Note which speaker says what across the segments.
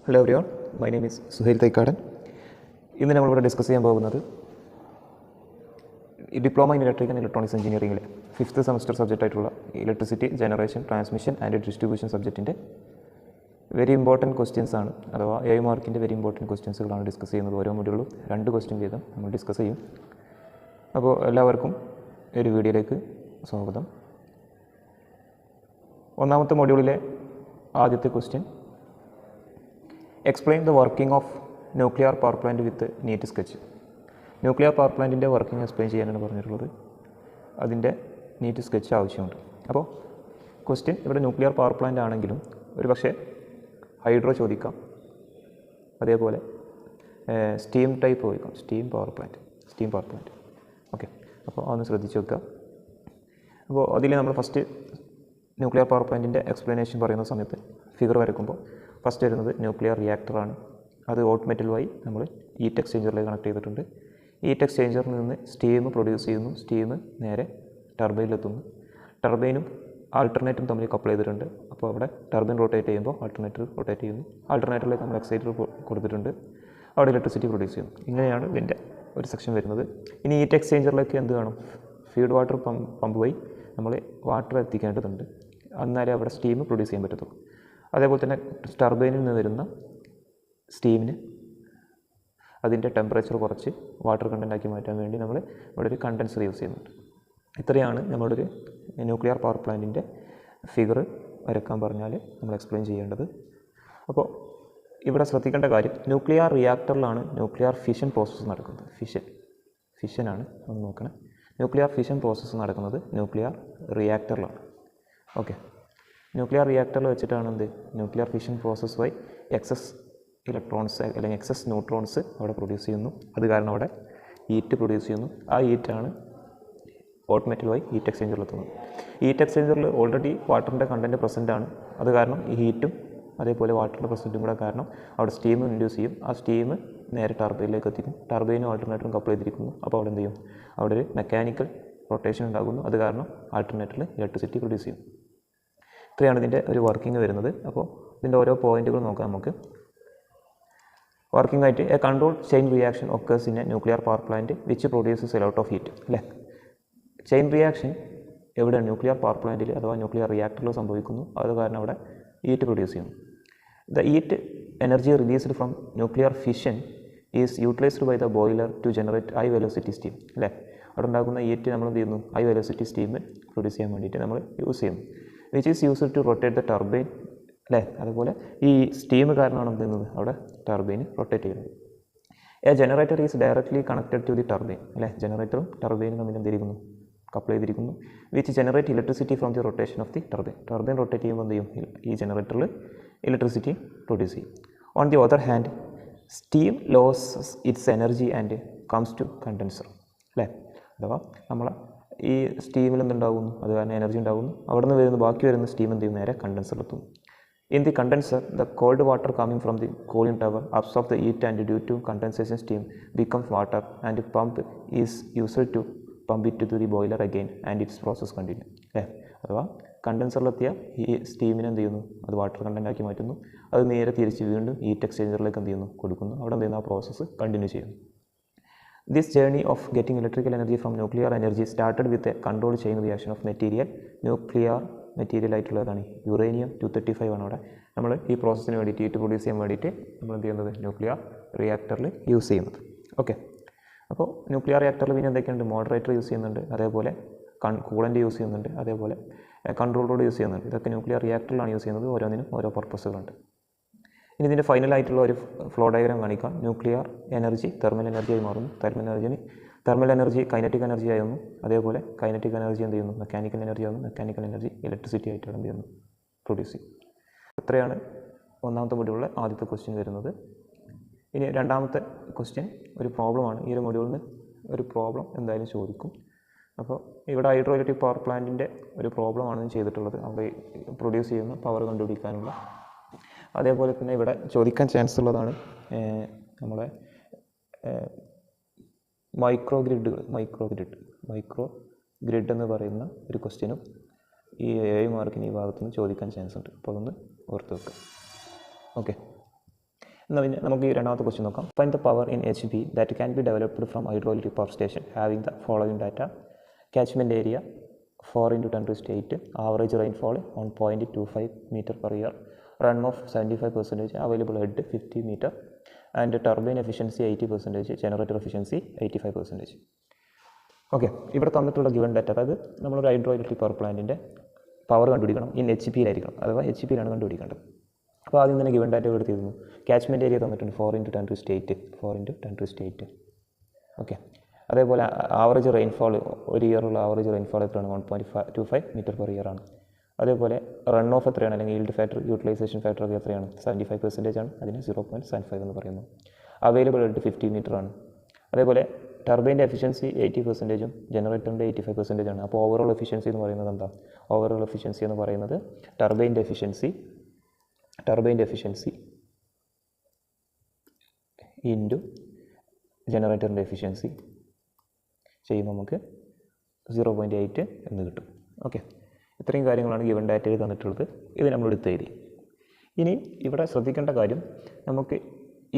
Speaker 1: Hello everyone, my name is Suhail Thaikkadan. ഇന്ന് നമ്മളിവിടെ discuss ചെയ്യാൻ പോകുന്നത് diploma in electrical and electronics എഞ്ചിനീയറിംഗിലെ 5th സെമസ്റ്റർ സബ്ജക്റ്റായിട്ടുള്ള electricity generation, transmission and distribution സബ്ജക്റ്റിൻ്റെ വെരി ഇമ്പോർട്ടൻറ്റ് ക്വസ്റ്റ്യൻസ് ആണ്, അഥവാ 7 മാർക്കിൻ്റെ വെരി ഇമ്പോർട്ടൻറ്റ് ക്വസ്റ്റ്യൻസുകളാണ് ഡിസ്കസ് ചെയ്യുന്നത്. ഓരോ മൊഡ്യൂളും 2 ക്വസ്റ്റ്യൻ വീതം നമ്മൾ ഡിസ്കസ് ചെയ്യും. അപ്പോൾ എല്ലാവർക്കും ഒരു വീഡിയോയിലേക്ക് സ്വാഗതം. ഒന്നാമത്തെ മൊഡ്യൂളിലെ ആദ്യത്തെ question, explain the working of nuclear power plant with neat sketch. Nuclear power പ്ലാന്റിൻ്റെ വർക്കിംഗ് എക്സ്പ്ലെയിൻ ചെയ്യാനാണ് പറഞ്ഞിട്ടുള്ളത്. അതിൻ്റെ നീറ്റ് സ്കെച്ച് ആവശ്യമുണ്ട്. അപ്പോൾ ക്വസ്റ്റ്യൻ ഇവിടെ ന്യൂക്ലിയർ പവർ പ്ലാന്റ് ആണെങ്കിലും ഒരു പക്ഷേ ഹൈഡ്രോ ചോദിക്കാം, അതേപോലെ സ്റ്റീം ടൈപ്പ് ചോദിക്കാം, സ്റ്റീം പവർ പ്ലാന്റ്. ഓക്കെ, അപ്പോൾ അതൊന്ന് ശ്രദ്ധിച്ച് വെക്കുക. അപ്പോൾ അതിൽ നമ്മൾ ഫസ്റ്റ് ന്യൂക്ലിയർ പവർ പ്ലാന്റിൻ്റെ എക്സ്പ്ലനേഷൻ പറയുന്ന സമയത്ത് ഫിഗർ വരയ്ക്കുമ്പോൾ ഫസ്റ്റ് വരുന്നത് ന്യൂക്ലിയർ റിയാക്ടറാണ്. അത് ഹോട്ട് മെറ്റൽ വഴി നമ്മൾ ഹീറ്റ് എക്സ്ചേഞ്ചറിലേക്ക് കണക്ട് ചെയ്തിട്ടുണ്ട്. ഹീറ്റ് എക്സ്ചേഞ്ചറിൽ നിന്ന് സ്റ്റീം പ്രൊഡ്യൂസ് ചെയ്യുന്നു. സ്റ്റീം നേരെ ടർബൈനിലെത്തുന്നു. ടർബൈനും ആൾട്ടർനേറ്ററും തമ്മിൽ കപ്പിൾ ചെയ്തിട്ടുണ്ട്. അപ്പോൾ അവിടെ ടർബൈൻ റൊട്ടേറ്റ് ചെയ്യുമ്പോൾ ആൾട്ടർനേറ്റർ റൊട്ടേറ്റ് ചെയ്യുന്നു. ആൾട്ടർനേറ്ററിലേക്ക് നമ്മൾ എക്സൈറ്റർ കൊടുത്തിട്ടുണ്ട്. അവിടെ ഇലക്ട്രിസിറ്റി പ്രൊഡ്യൂസ് ചെയ്യും. ഇങ്ങനെയാണ് ഇതിൻ്റെ ഒരു സെക്ഷൻ വരുന്നത്. ഇനി ഹീറ്റ് എക്സ്ചേഞ്ചറിലേക്ക് എന്ത് വേണം? ഫീഡ് വാട്ടർ പമ്പ് വഴി നമ്മൾ വാട്ടർ എത്തിക്കേണ്ടതുണ്ട്. എന്നാലേ അവിടെ സ്റ്റീം പ്രൊഡ്യൂസ് ചെയ്യാൻ പറ്റത്തുള്ളൂ. അതേപോലെ തന്നെ ടർബൈനിൽ നിന്ന് വരുന്ന സ്റ്റീമിന് അതിൻ്റെ ടെമ്പറേച്ചർ കുറച്ച് വാട്ടർ കണ്ടൻ്റാക്കി മാറ്റാൻ വേണ്ടി നമ്മൾ ഇവിടെ ഒരു കണ്ടൻസർ യൂസ് ചെയ്യുന്നുണ്ട്. ഇത്രയാണ് നമ്മളൊരു ന്യൂക്ലിയർ പവർ പ്ലാന്റിൻ്റെ ഫിഗർ വരക്കാൻ പറഞ്ഞാൽ നമ്മൾ എക്സ്പ്ലെയിൻ ചെയ്യേണ്ടത്. അപ്പോൾ ഇവിടെ ശ്രദ്ധിക്കേണ്ട കാര്യം, ന്യൂക്ലിയർ റിയാക്ടറിലാണ് ന്യൂക്ലിയർ ഫിഷൻ പ്രോസസ്സ് നടക്കുന്നത്. ഫിഷനാണ് ഒന്ന് നോക്കണം. ന്യൂക്ലിയർ ഫിഷൻ പ്രോസസ്സ് നടക്കുന്നത് ന്യൂക്ലിയർ റിയാക്ടറിലാണ്. ഓക്കെ, ന്യൂക്ലിയർ റിയാക്ടറിൽ വെച്ചിട്ടാണ് എന്ത് ന്യൂക്ലിയർ ഫിഷൻ പ്രോസസ്സ് വഴി എക്സസ് ഇലക്ട്രോൺസ് അല്ലെങ്കിൽ എക്സസ് ന്യൂട്രോൺസ് അവിടെ പ്രൊഡ്യൂസ് ചെയ്യുന്നു. അത് കാരണം അവിടെ ഹീറ്റ് പ്രൊഡ്യൂസ് ചെയ്യുന്നു. ആ ഹീറ്റാണ് ഹോട്ട് മെറ്റൽ വഴി ഹീറ്റ് എക്സ്ചേഞ്ചറിലെത്തുന്നത്. ഹീറ്റ് എക്സ്ചേഞ്ചറിൽ ഓൾറെഡി വാട്ടറിൻ്റെ കണ്ടൻറ്റ് പ്രസൻ്റ് ആണ്. അത് കാരണം ഈ ഹീറ്റും അതേപോലെ വാട്ടറിൻ്റെ പ്രസൻറ്റും കൂടെ കാരണം അവിടെ സ്റ്റീം ഇൻഡ്യൂസ് ചെയ്യും. ആ സ്റ്റീം നേരെ ടർബൈനിലേക്ക് എത്തിക്കും. ടർബൈനും ആൾട്ടർനേറ്ററും കപ്പിൾ ചെയ്തിരിക്കുന്നു. അപ്പോൾ അവിടെ എന്ത് ചെയ്യും? അവിടെ ഒരു മെക്കാനിക്കൽ റൊട്ടേഷൻ ഉണ്ടാകുന്നു. അത് കാരണം ആൾട്ടർനേറ്ററിൽ ഇലക്ട്രിസിറ്റി പ്രൊഡ്യൂസ് ചെയ്യും. ഇത്രയാണ് ഇതിൻ്റെ ഒരു വർക്കിംഗ് വരുന്നത്. അപ്പോൾ ഇതിൻ്റെ ഓരോ പോയിൻറ്റുകൾ നോക്കാം നമുക്ക്. വർക്കിംഗ് ആയിട്ട് a control chain reaction occurs in a nuclear power plant which produces a lot of heat. അല്ലേ, ചെയിൻ റിയാക്ഷൻ എവിടെ? ന്യൂക്ലിയർ പവർ പ്ലാന്റിൽ അഥവാ ന്യൂക്ലിയർ റിയാക്ടറിൽ സംഭവിക്കുന്നു. അത് കാരണം അവിടെ ഹീറ്റ് പ്രൊഡ്യൂസ് ചെയ്യുന്നു. The heat energy released from nuclear fission is utilised by the boiler to generate high velocity steam. അല്ലേ, അവിടെ ഉണ്ടാകുന്ന ഹീറ്റ് നമ്മൾ എന്ത് ചെയ്യുന്നു? ഹൈ വെലോസിറ്റി സ്റ്റീം പ്രൊഡ്യൂസ് ചെയ്യാൻ വേണ്ടിയിട്ട് നമ്മൾ യൂസ് ചെയ്യുന്നു. Which is used to rotate the turbine. അല്ലേ, അതുപോലെ ഈ സ്റ്റീം കാരണമാണ് എന്ത് ചെയ്യുന്നത്? അവിടെ ടർബൈൻ റൊട്ടേറ്റ് ചെയ്യുന്നത്. A generator is directly connected to the turbine. അല്ലേ, ജനറേറ്ററും ടർബൈനും തമ്മിൽ എന്തിരിക്കുന്നു? കപ്പിൾ ചെയ്തിരിക്കുന്നു. Which generate electricity from the rotation of the turbine. Turbine rotate ചെയ്യുമ്പോൾ എന്ത് ചെയ്യും? ഈ ജനറേറ്ററിൽ ഇലക്ട്രിസിറ്റി പ്രൊഡ്യൂസ് ചെയ്യും. On the other hand steam losses its energy and comes to condenser. അല്ലേ, അഥവാ നമ്മളെ ഈ സ്റ്റീമിൽ എന്തുണ്ടാകുന്നു? അത് കാരണം എനർജി ഉണ്ടാകുന്നു. അവിടെ നിന്ന് വരുന്ന ബാക്കി വരുന്ന സ്റ്റീം എന്ത് ചെയ്യും? നേരെ കണ്ടൻസറിലെത്തും. In the condenser the cold water coming from the cooling tower absorb the heat and due to condensation steam becomes water and pump is used to pump it to the boiler again and its process continue. അല്ലേ, അഥവാ കണ്ടൻസറിലെത്തിയ ഈ സ്റ്റീമിനെ എന്ത് ചെയ്യുന്നു? അത് water കണ്ടൻ്റാക്കി മാറ്റുന്നു. അത് നേരെ തിരിച്ച് വീണ്ടും ഹീറ്റ് എക്സ്ചേഞ്ചറിലേക്ക് എന്ത് ചെയ്യുന്നു? കൊടുക്കുന്നു. അവിടെ എന്ത് ചെയ്യുന്നു? ആ പ്രോസസ്സ് കണ്ടിന്യൂ ചെയ്യുന്നു. This journey of getting electrical energy from nuclear energy started with a controlled chain reaction of nuclear material ആയിട്ടുള്ളതാണ് യുറേനിയം 235 ആണ്. അവിടെ നമ്മൾ ഈ പ്രോസസ്സിന് വേണ്ടിയിട്ട് ഹീറ്റ് പ്രൊഡ്യൂസ് ചെയ്യാൻ വേണ്ടിയിട്ട് നമ്മൾ എന്ത് ചെയ്യുന്നത്? ന്യൂക്ലിയർ റിയാക്ടറിൽ യൂസ് ചെയ്യുന്നത്. ഓക്കെ, അപ്പോൾ ന്യൂക്ലിയർ റിയാക്ടറിൽ പിന്നെ എന്തൊക്കെയുണ്ട്? മോഡറേറ്റർ യൂസ് ചെയ്യുന്നുണ്ട്, അതേപോലെ കൂളൻ്റ് യൂസ് ചെയ്യുന്നുണ്ട്, അതേപോലെ കൺട്രോൾ റോഡ് യൂസ് ചെയ്യുന്നുണ്ട്. ഇതൊക്കെ ന്യൂക്ലിയർ റിയാക്ടറിലാണ് യൂസ് ചെയ്യുന്നത്. ഓരോന്നിനും ഓരോ പർപ്പസുകളുണ്ട്. ഇനി ഇതിൻ്റെ ഫൈനലായിട്ടുള്ള ഒരു ഫ്ലോ ഡയഗ്രാം കാണിക്കാം. ന്യൂക്ലിയർ എനർജി തെർമൽ എനർജിയായി മാറുന്നു. തെർമൽ എനർജി കൈനറ്റിക് എനർജി ആയിരുന്നു. അതേപോലെ കൈനറ്റിക് എനർജി എന്ത് ചെയ്യുന്നു? മെക്കാനിക്കൽ എനർജി ആകുന്നു. മെക്കാനിക്കൽ എനർജി ഇലക്ട്രിസിറ്റി ആയിട്ട് എന്ത് ചെയ്യുന്നു? പ്രൊഡ്യൂസ് ചെയ്യും. ഇത്രയാണ് ഒന്നാമത്തെ മൊഡ്യൂളിലെ ആദ്യത്തെ ക്വസ്റ്റ്യൻ വരുന്നത്. ഇനി രണ്ടാമത്തെ ക്വസ്റ്റ്യൻ ഒരു പ്രോബ്ലമാണ്. ഈ ഒരു മൊഡ്യൂളിൽ നിന്ന് ഒരു പ്രോബ്ലം എന്തായാലും ചോദിക്കും. അപ്പോൾ ഇവിടെ ഹൈഡ്രോ ഇലക്ട്രിക് പവർ പ്ലാന്റിൻ്റെ ഒരു പ്രോബ്ലമാണ് ചെയ്തിട്ടുള്ളത്. അവിടെ പ്രൊഡ്യൂസ് ചെയ്യുന്ന പവർ കണ്ടുപിടിക്കാനുള്ള. അതേപോലെ തന്നെ ഇവിടെ ചോദിക്കാൻ ചാൻസ് ഉള്ളതാണ് നമ്മളെ മൈക്രോ ഗ്രിഡ് എന്ന് പറയുന്ന ഒരു ക്വസ്റ്റ്യനും ഈ 7 മാർക്കിന് ഈ ഭാഗത്ത് നിന്ന് ചോദിക്കാൻ ചാൻസ് ഉണ്ട്. അപ്പോൾ അതൊന്ന് ഓർത്ത് വെക്കുക. ഓക്കെ, എന്നാൽ പിന്നെ നമുക്ക് ഈ രണ്ടാമത്തെ ക്വസ്റ്റ്യൻ നോക്കാം. Find the power in H P that can be developed from hydroelectric power station having the following data. Catchment area 4 × 10⁸, average rainfall 1.25 meter per year, runoff 75%, available head 50 meter, and turbine efficiency 80%, generator efficiency 85%. Okay, ഇവിടെ തന്നിട്ടുള്ള given data, അതായത് നമ്മളൊരു hydro electric power പ്ലാന്റിൻ്റെ power കണ്ടുപിടിക്കണം. In H പിയിലായിരിക്കണം, അഥവാ H പിയിലാണ് കണ്ടുപിടിക്കേണ്ടത്. അപ്പോൾ ആദ്യം തന്നെ ഗിവൺ ഡാറ്റ എടുത്തിരുന്നു. കാച്ച്മെൻറ്റ് ഏരിയ തന്നിട്ടുണ്ട് 4 × 10⁸. ഓക്കെ, അതേപോലെ ആവറേജ് റെയിൻഫോൾ, ഒരു ഇയറുള്ള ആവറേജ് റെയിൻഫോൾ എത്രയാണ്? 1.25 മീറ്റർ പെർ ഇയർ ആണ്. അതേപോലെ റൺ ഓഫ് എത്രയാണ്, അല്ലെങ്കിൽ ഈൽഡ് ഫാക്ടർ, യൂട്ടിലൈസേഷൻ ഫാക്ടർ ഒക്കെ എത്രയാണ്? 75% ആണ്. അതിന് 0.75 എന്ന് പറയുന്നു. അവൈലബിൾ ആയിട്ട് 50 മീറ്റർ ആണ്. അതേപോലെ ടർബൈൻ്റെ എഫിഷ്യൻസി 80%, ജനറേറ്ററിൻ്റെ 85% ആണ്. അപ്പോൾ ഓവറോൾ എഫിഷ്യൻസി എന്ന് പറയുന്നത് എന്താ? ഓവറോൾ എഫിഷ്യൻസി എന്ന് പറയുന്നത് ടർബൈൻ്റെ എഫിഷ്യൻസി ഇൻറ്റു ജനറേറ്ററിൻ്റെ എഫിഷ്യൻസി ചെയ്യുമ്പോൾ നമുക്ക് 0.8 എന്ന് കിട്ടും. ഓക്കെ, ഇത്രയും കാര്യങ്ങളാണ് ഗിവൺ ഡാറ്റയിൽ തന്നിട്ടുള്ളത്. ഇത് നമ്മൾ എടുത്തെഴുതി. ഇനി ഇവിടെ ശ്രദ്ധിക്കേണ്ട കാര്യം, നമുക്ക്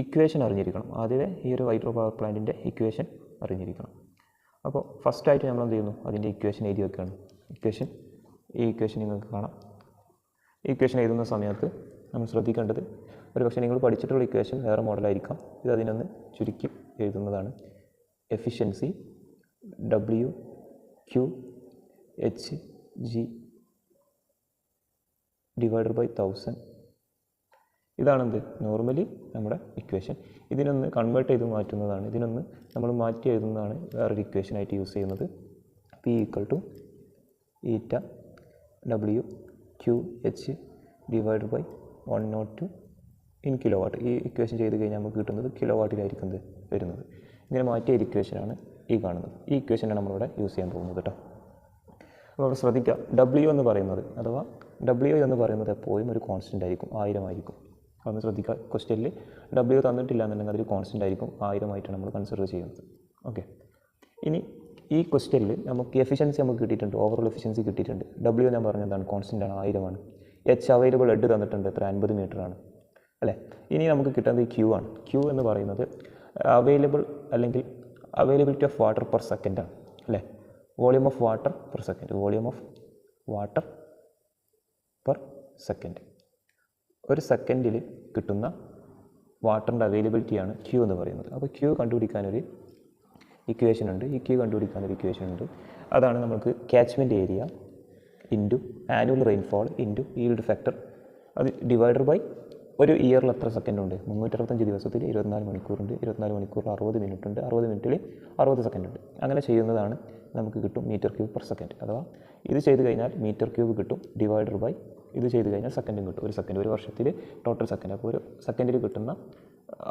Speaker 1: ഇക്വേഷൻ അറിഞ്ഞിരിക്കണം. ആദ്യമേ ഈ ഒരു ഹൈഡ്രോ പവർ പ്ലാന്റിൻ്റെ ഇക്വേഷൻ അറിഞ്ഞിരിക്കണം. അപ്പോൾ ഫസ്റ്റായിട്ട് നമ്മൾ എന്ത് ചെയ്യുന്നു? അതിൻ്റെ ഇക്വേഷൻ എഴുതി വെക്കുകയാണ്. ഈ ഇക്വേഷൻ നിങ്ങൾക്ക് കാണാം. ഈ ഇക്വേഷൻ എഴുതുന്ന സമയത്ത് നമ്മൾ ശ്രദ്ധിക്കേണ്ടത്, ഒരു പക്ഷേ നിങ്ങൾ പഠിച്ചിട്ടുള്ള ഇക്വേഷൻ വേറെ മോഡലായിരിക്കാം. ഇത് അതിനൊന്ന് ചുരുക്കി എഴുതുന്നതാണ്. Efficiency WQHG /1000. ഇതാണെന്ത്? നോർമലി നമ്മുടെ ഇക്വേഷൻ. ഇതിനൊന്ന് കൺവേർട്ട് ചെയ്ത് മാറ്റുന്നതാണ്. ഇതിനൊന്ന് നമ്മൾ മാറ്റി എഴുതുന്നതാണ് വേറൊരു ഇക്വേഷനായിട്ട് യൂസ് ചെയ്യുന്നത്. P = ഈറ്റ WQH /102 ഇൻ കിലോവാട്ട്. ഈ ഇക്വേഷൻ ചെയ്ത് കഴിഞ്ഞാൽ നമുക്ക് കിട്ടുന്നത് കിലോവാട്ടിലായിരിക്കും വരുന്നത്. ഇങ്ങനെ മാറ്റിയ ഒരു ഇക്വേഷനാണ് ഈ കാണുന്നത്. ഈ ഇക്വേഷനാണ് നമ്മളിവിടെ യൂസ് ചെയ്യാൻ പോകുന്നത് കേട്ടോ. അപ്പോൾ അവിടെ ശ്രദ്ധിക്കുക, W എന്ന് പറയുന്നത്, അഥവാ W എന്ന് പറയുന്നത് എപ്പോഴും ഒരു കോൺസ്റ്റൻ്റ് ആയിരിക്കും, 1000 ആയിരിക്കും. അതൊന്ന് ശ്രദ്ധിക്കുക. ക്വസ്റ്റ്യനിൽ W തന്നിട്ടില്ല എന്നുണ്ടെങ്കിൽ അതൊരു കോൺസ്റ്റൻ്റ് ആയിരിക്കും, 1000 ആയിട്ടാണ് നമ്മൾ കൺസിഡർ ചെയ്യുന്നത്. ഓക്കെ, ഇനി ഈ ക്വസ്റ്റ്യനിൽ നമുക്ക് എഫിഷ്യൻസി നമുക്ക് കിട്ടിയിട്ടുണ്ട്, ഓവറോൾ എഫിഷ്യൻസി കിട്ടിയിട്ടുണ്ട്. W ഞാൻ പറഞ്ഞതാണ് കോൺസ്റ്റൻ്റ് ആണ്, 1000 ആണ്. H അവൈലബിൾ ഹെഡ് തന്നിട്ടുണ്ട്, എത്ര? 50 മീറ്റർ ആണ് അല്ലേ. ഇനി നമുക്ക് കിട്ടുന്നത് Q ആണ്. Q എന്ന് പറയുന്നത് availability of water per second ആണ് അല്ലേ. Volume of water per second. ഒരു സെക്കൻഡിൽ കിട്ടുന്ന വാട്ടറിൻ്റെ അവൈലബിലിറ്റിയാണ് Q എന്ന് പറയുന്നത്. അപ്പോൾ Q കണ്ടുപിടിക്കാനൊരു ഇക്വേഷൻ ഉണ്ട്. ഈ Q കണ്ടുപിടിക്കാനൊരു ഇക്വേഷൻ ഉണ്ട്. അതാണ് നമുക്ക് catchment area into annual rainfall into yield factor, അത് ഡിവൈഡർ ബൈ ഒരു ഇയറിൽ എത്ര സെക്കൻഡ് ഉണ്ട്? 365 ദിവസത്തിൽ 24 മണിക്കൂറുണ്ട്. 24 മണിക്കൂറിൽ 60 മിനിറ്റ് ഉണ്ട്. 60 മിനിറ്റിൽ 60 സെക്കൻഡ് ഉണ്ട്. അങ്ങനെ ചെയ്യുന്നതാണ് നമുക്ക് കിട്ടും മീറ്റർ ക്യൂബ് പെർ സെക്കൻഡ്. അഥവാ ഇത് ചെയ്ത് കഴിഞ്ഞാൽ മീറ്റർ ക്യൂബ് കിട്ടും, ഡിവൈഡർ ബൈ ഇത് ചെയ്ത് കഴിഞ്ഞാൽ സെക്കൻഡും കിട്ടും. ഒരു സെക്കൻഡ്, ഒരു വർഷത്തിൽ ടോട്ടൽ സെക്കൻഡ്. അപ്പോൾ ഒരു സെക്കൻഡിൽ കിട്ടുന്ന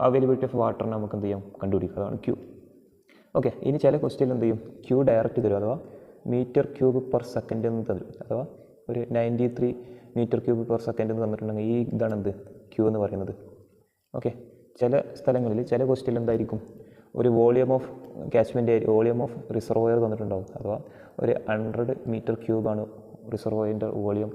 Speaker 1: അവൈലബിലിറ്റി ഓഫ് വാട്ടറിനെ നമുക്ക് എന്ത് ചെയ്യാം? കണ്ടുപിടിക്കുക. അതാണ് Q. ഓക്കെ, ഇനി ചില ക്വസ്റ്റ്യൻ എന്ത് ചെയ്യും? Q ഡയറക്റ്റ് തരും, അഥവാ മീറ്റർ ക്യൂബ് പെർ സെക്കൻഡ് എന്ന് തരും. അഥവാ ഒരു 93 മീറ്റർ ക്യൂബ് പെർ സെക്കൻഡ് എന്ന് തന്നിട്ടുണ്ടെങ്കിൽ ഈ ഇതാണ് എന്ത്? Q എന്ന് പറയുന്നത്. ഓക്കെ, ചില സ്ഥലങ്ങളിൽ ചില ക്വസ്റ്റ്യൻ എന്തായിരിക്കും? ഒരു volume of catchment area, volume of reservoir തന്നിട്ടുണ്ടാവും. അഥവാ ഒരു 100 മീറ്റർ ക്യൂബാണ് റിസർവോയറിൻ്റെ വോളിയം.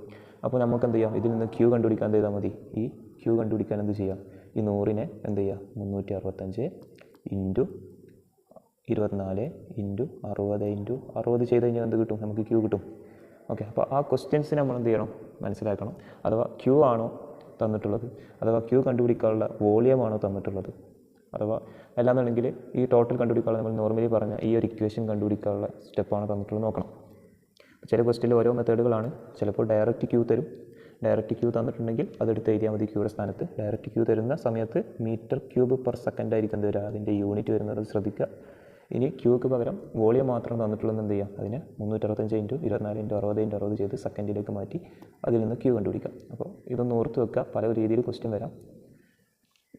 Speaker 1: അപ്പോൾ നമുക്ക് എന്ത് ചെയ്യാം? ഇതിൽ നിന്ന് Q കണ്ടുപിടിക്കാൻ എന്ത് ചെയ്താൽ മതി? ഈ Q കണ്ടുപിടിക്കാൻ എന്ത് ചെയ്യാം? ഈ 100നെ എന്ത് ചെയ്യുക? 365 ഇൻറ്റു 24 ഇൻറ്റു 60 ഇൻറ്റു 60 ചെയ്ത് കഴിഞ്ഞാൽ എന്ത് കിട്ടും? നമുക്ക് Q കിട്ടും. ഓക്കെ, അപ്പോൾ ആ ക്വസ്റ്റ്യൻസിന് നമ്മൾ എന്ത് ചെയ്യണം? മനസ്സിലാക്കണം. അഥവാ Q ആണോ തന്നിട്ടുള്ളത്, അഥവാ Q കണ്ടുപിടിക്കാനുള്ള വോളിയമാണോ തന്നിട്ടുള്ളത്, അഥവാ അല്ലാന്നുണ്ടെങ്കിൽ ഈ ടോട്ടൽ കണ്ടുപിടിക്കാനുള്ള നമ്മൾ നോർമലി പറഞ്ഞ ഈ ഒരു ഇക്വേഷൻ കണ്ടുപിടിക്കാനുള്ള സ്റ്റെപ്പാണ് തന്നിട്ടുള്ളത് നോക്കണം. ചില ക്വസ്റ്റ്യനിൽ ഓരോ മെത്തേഡുകളാണ്. ചിലപ്പോൾ ഡയറക്റ്റ് Q തരും. ഡയറക്റ്റ് Q തന്നിട്ടുണ്ടെങ്കിൽ അതെടുത്ത് എഴുതിയാൽ മതി Qയുടെ സ്ഥാനത്ത്. ഡയറക്റ്റ് Q തരുന്ന സമയത്ത് മീറ്റർ ക്യൂബ് പെർ സെക്കൻഡ് ആയിരിക്കും എന്ത് വരിക? അതിൻ്റെ യൂണിറ്റ് വരുന്നത് ശ്രദ്ധിക്കുക. ഇനി Qക്ക് പകരം വോളിയം മാത്രം തന്നിട്ടുള്ളത് എന്ത് ചെയ്യുക? അതിനെ 365 ഇൻറ്റു 24 ഇൻറ്റു 60 ഇൻറ്റു 60 ചെയ്ത് സെക്കൻഡിലേക്ക് മാറ്റി അതിൽ നിന്ന് Q കണ്ടുപിടിക്കാം. അപ്പോൾ ഇതൊന്ന് ഓർത്ത് വെക്കുക, പല രീതിയിൽ ക്വസ്റ്റ്യൻ വരാം.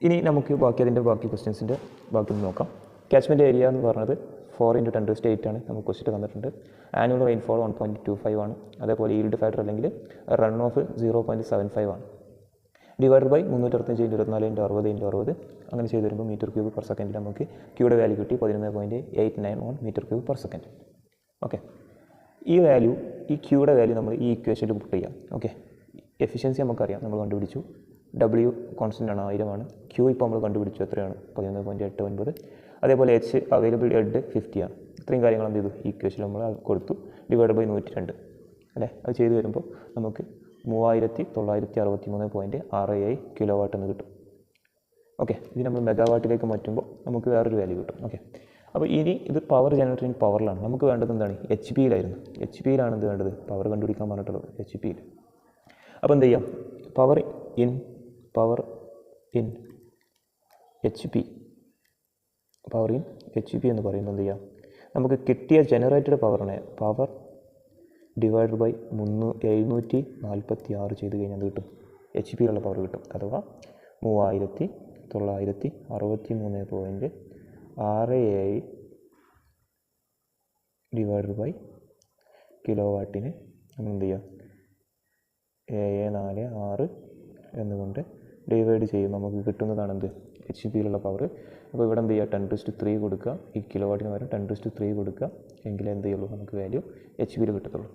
Speaker 1: ഇനി നമുക്ക് ബാക്കി ക്വസ്റ്റ്യൻസിൻ്റെ ബാക്കി നോക്കാം. കാച്ച്മെൻറ്റ് ഏരിയ എന്ന് പറഞ്ഞത് 4 × 10⁸ ആണ്. നമുക്ക് ക്വസ്റ്റ്യൻ തന്നിട്ടുണ്ട്. ആനുവൽ റെയിൻഫോൾ 1.25 ആണ്. അതേപോലെ ഈൽഡ് ഫാക്ടർ അല്ലെങ്കിൽ റൺ ഓഫ് 0.75 ആണ്. Divider by 365 into 24 into 60 into 60 അങ്ങനെ ചെയ്ത് വരുമ്പോൾ മീറ്റർ ക്യൂബ് പെർ സെക്കൻഡിൽ നമുക്ക് Qയുടെ വാല്യൂ കിട്ടി 11.891 metre cube per second. Okay, ഈ വാല്യൂ, ഈ Qയുടെ വാല്യൂ നമ്മൾ ഈ ഇക്വേഷനിൽ പുട്ട് ചെയ്യാം. ഓക്കെ, എഫിഷ്യൻസി നമുക്കറിയാം, നമ്മൾ കണ്ടുപിടിച്ചു. W കോൺസ്റ്റൻ്റ് ആണ് 1000 ആണ്. Q ഇപ്പോൾ നമ്മൾ കണ്ടുപിടിച്ചു എത്രയാണ് 11.89. അതേപോലെ H അവൈലബിൾ ഹെഡ് 50 ആണ്. ഇത്രയും കാര്യങ്ങൾ എന്ത് ചെയ്തു ഈക്വേഷൻ നമ്മൾ കൊടുത്തു ഡിവൈഡ് ബൈ 102 അല്ലേ. അത് ചെയ്ത് വരുമ്പോൾ നമുക്ക് 3963.67 കിലോ വാട്ട് എന്ന് കിട്ടും. ഓക്കെ, ഇത് നമ്മൾ മെഗാവാട്ടിലേക്ക് മാറ്റുമ്പോൾ നമുക്ക് വേറൊരു വാല്യൂ കിട്ടും. ഓക്കെ, അപ്പോൾ ഇനി ഇത് പവർ ജനറേറ്റ് ഇൻ പവറിലാണ്. നമുക്ക് വേണ്ടത് എന്താണ്? എച്ച് പിയിലായിരുന്നു. എച്ച് പിയിലാണ് എന്ത് വേണ്ടത്? പവർ കണ്ടുപിടിക്കാൻ പറഞ്ഞിട്ടുള്ളത് എച്ച് പിയിൽ. അപ്പോൾ എന്ത് ചെയ്യാം? പവർ ഇൻ എച്ച് പി എന്ന് പറയുമ്പോൾ എന്ത് ചെയ്യാം? നമുക്ക് കിട്ടിയ ജനറേറ്റഡ് പവറിനെ പവർ ഡിവൈഡ് ബൈ 746 ചെയ്ത് കഴിഞ്ഞാൽ എന്ത് കിട്ടും? എച്ച് പിയിലുള്ള പവർ കിട്ടും. അഥവാ 3963.67 ഡിവൈഡ് ബൈ കിലോ വാട്ടിന് നമ്മൾ എന്ത് ചെയ്യുക? 746 എന്നുകൊണ്ട് ഡിവൈഡ് ചെയ്യും. നമുക്ക് കിട്ടുന്നതാണ് എന്ത്? എച്ച് പിയിലുള്ള പവർ. അപ്പോൾ ഇവിടെ എന്ത് ചെയ്യുക? 10⁻³ കൊടുക്കുക. ഈ കിലോ വാട്ടിന് പകരം 10⁻³ കൊടുക്കുക. എങ്കിലേ എന്ത് ചെയ്യുള്ളൂ? നമുക്ക് വാല്യൂ എച്ച് പിയിൽ കിട്ടത്തുള്ളൂ.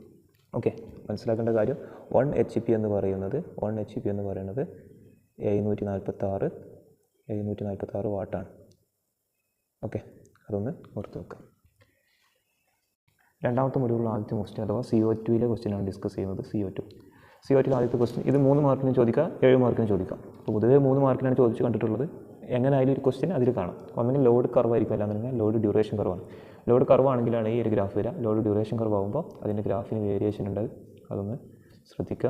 Speaker 1: ഓക്കെ, മനസ്സിലാക്കേണ്ട കാര്യം 1 HP എന്ന് പറയുന്നത് 746 വാട്ടാണ്. ഓക്കെ, അതൊന്ന് ഓർത്ത് വെക്കാം. രണ്ടാമത്തെ മൊഡ്യൂളിൽ ആദ്യത്തെ ക്വസ്റ്റ്യൻ അഥവാ CO2 ക്വസ്റ്റ്യനാണ് ഡിസ്കസ് ചെയ്യുന്നത്. CO2 ആദ്യത്തെ ക്വസ്റ്റ്യൻ ഇത് 3 മാർക്കിന് ചോദിക്കാം, 7 മാർക്കിന് ചോദിക്കാം. അപ്പോൾ പൊതുവേ 3 മാർക്കിനാണ് ചോദിച്ച് കണ്ടിട്ടുള്ളത്. എങ്ങനെ ആയാലും ഒരു ക്വസ്റ്റ്യൻ അതിൽ കാണാം. ഒന്നെങ്കിൽ ലോഡ് കർവ് ആയിരിക്കും, അല്ലാന്നുണ്ടെങ്കിൽ ലോഡ് ഡ്യൂറേഷൻ കർവാണ്. ലോഡ് കർവ് ആണെങ്കിലാണ് ഈ ഒരു ഗ്രാഫ് വരിക. ലോഡ് ഡ്യൂറേഷൻ കർവ് ആകുമ്പോൾ അതിൻ്റെ ഗ്രാഫിന് വേരിയേഷൻ ഉണ്ട്. അതൊന്ന് ശ്രദ്ധിക്കുക.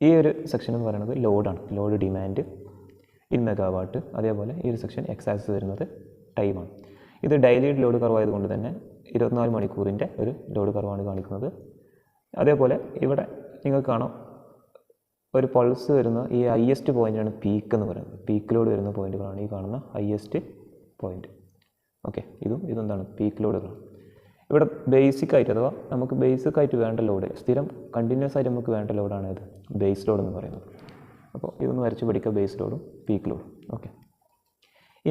Speaker 1: ഈ ഒരു സെക്ഷൻ എന്ന് പറയുന്നത് ലോഡാണ്. Load demand in megawatt. അതേപോലെ ഈ ഒരു സെക്ഷൻ എക്സ് ആക്സിസ് വരുന്നത് ടൈമാണ്. ഇത് ഡെയിലി ലോഡ് കർവ് ആയതുകൊണ്ട് തന്നെ 24 മണിക്കൂറിൻ്റെ ഒരു ലോഡ് കർവാണ് കാണിക്കുന്നത്. അതേപോലെ ഇവിടെ നിങ്ങൾക്ക് കാണാം ഒരു പൾസ് വരുന്ന ഈ ഹയസ്റ്റ് പോയിൻ്റാണ് പീക്ക് എന്ന് പറയുന്നത്. പീക്ക് ലോഡ് വരുന്ന പോയിൻറ്റുകളാണ് ഈ കാണുന്ന ഹയസ്റ്റ് പോയിൻറ്റ്. ഓക്കെ, ഇതെന്താണ്? പീക്ക് ലോഡുകളാണ്. ഇവിടെ ബേസിക്കായിട്ട് അഥവാ നമുക്ക് ബേസിക്കായിട്ട് വേണ്ട ലോഡ്, സ്ഥിരം കണ്ടിന്യൂസ് ആയിട്ട് നമുക്ക് വേണ്ട ലോഡാണ് ഇത് ബേസ് ലോഡ് എന്ന് പറയുന്നത്. അപ്പോൾ ഇതൊന്ന് വരച്ച് പഠിക്കുക, ബേസ് ലോഡും പീക്ക് ലോഡും. ഓക്കെ,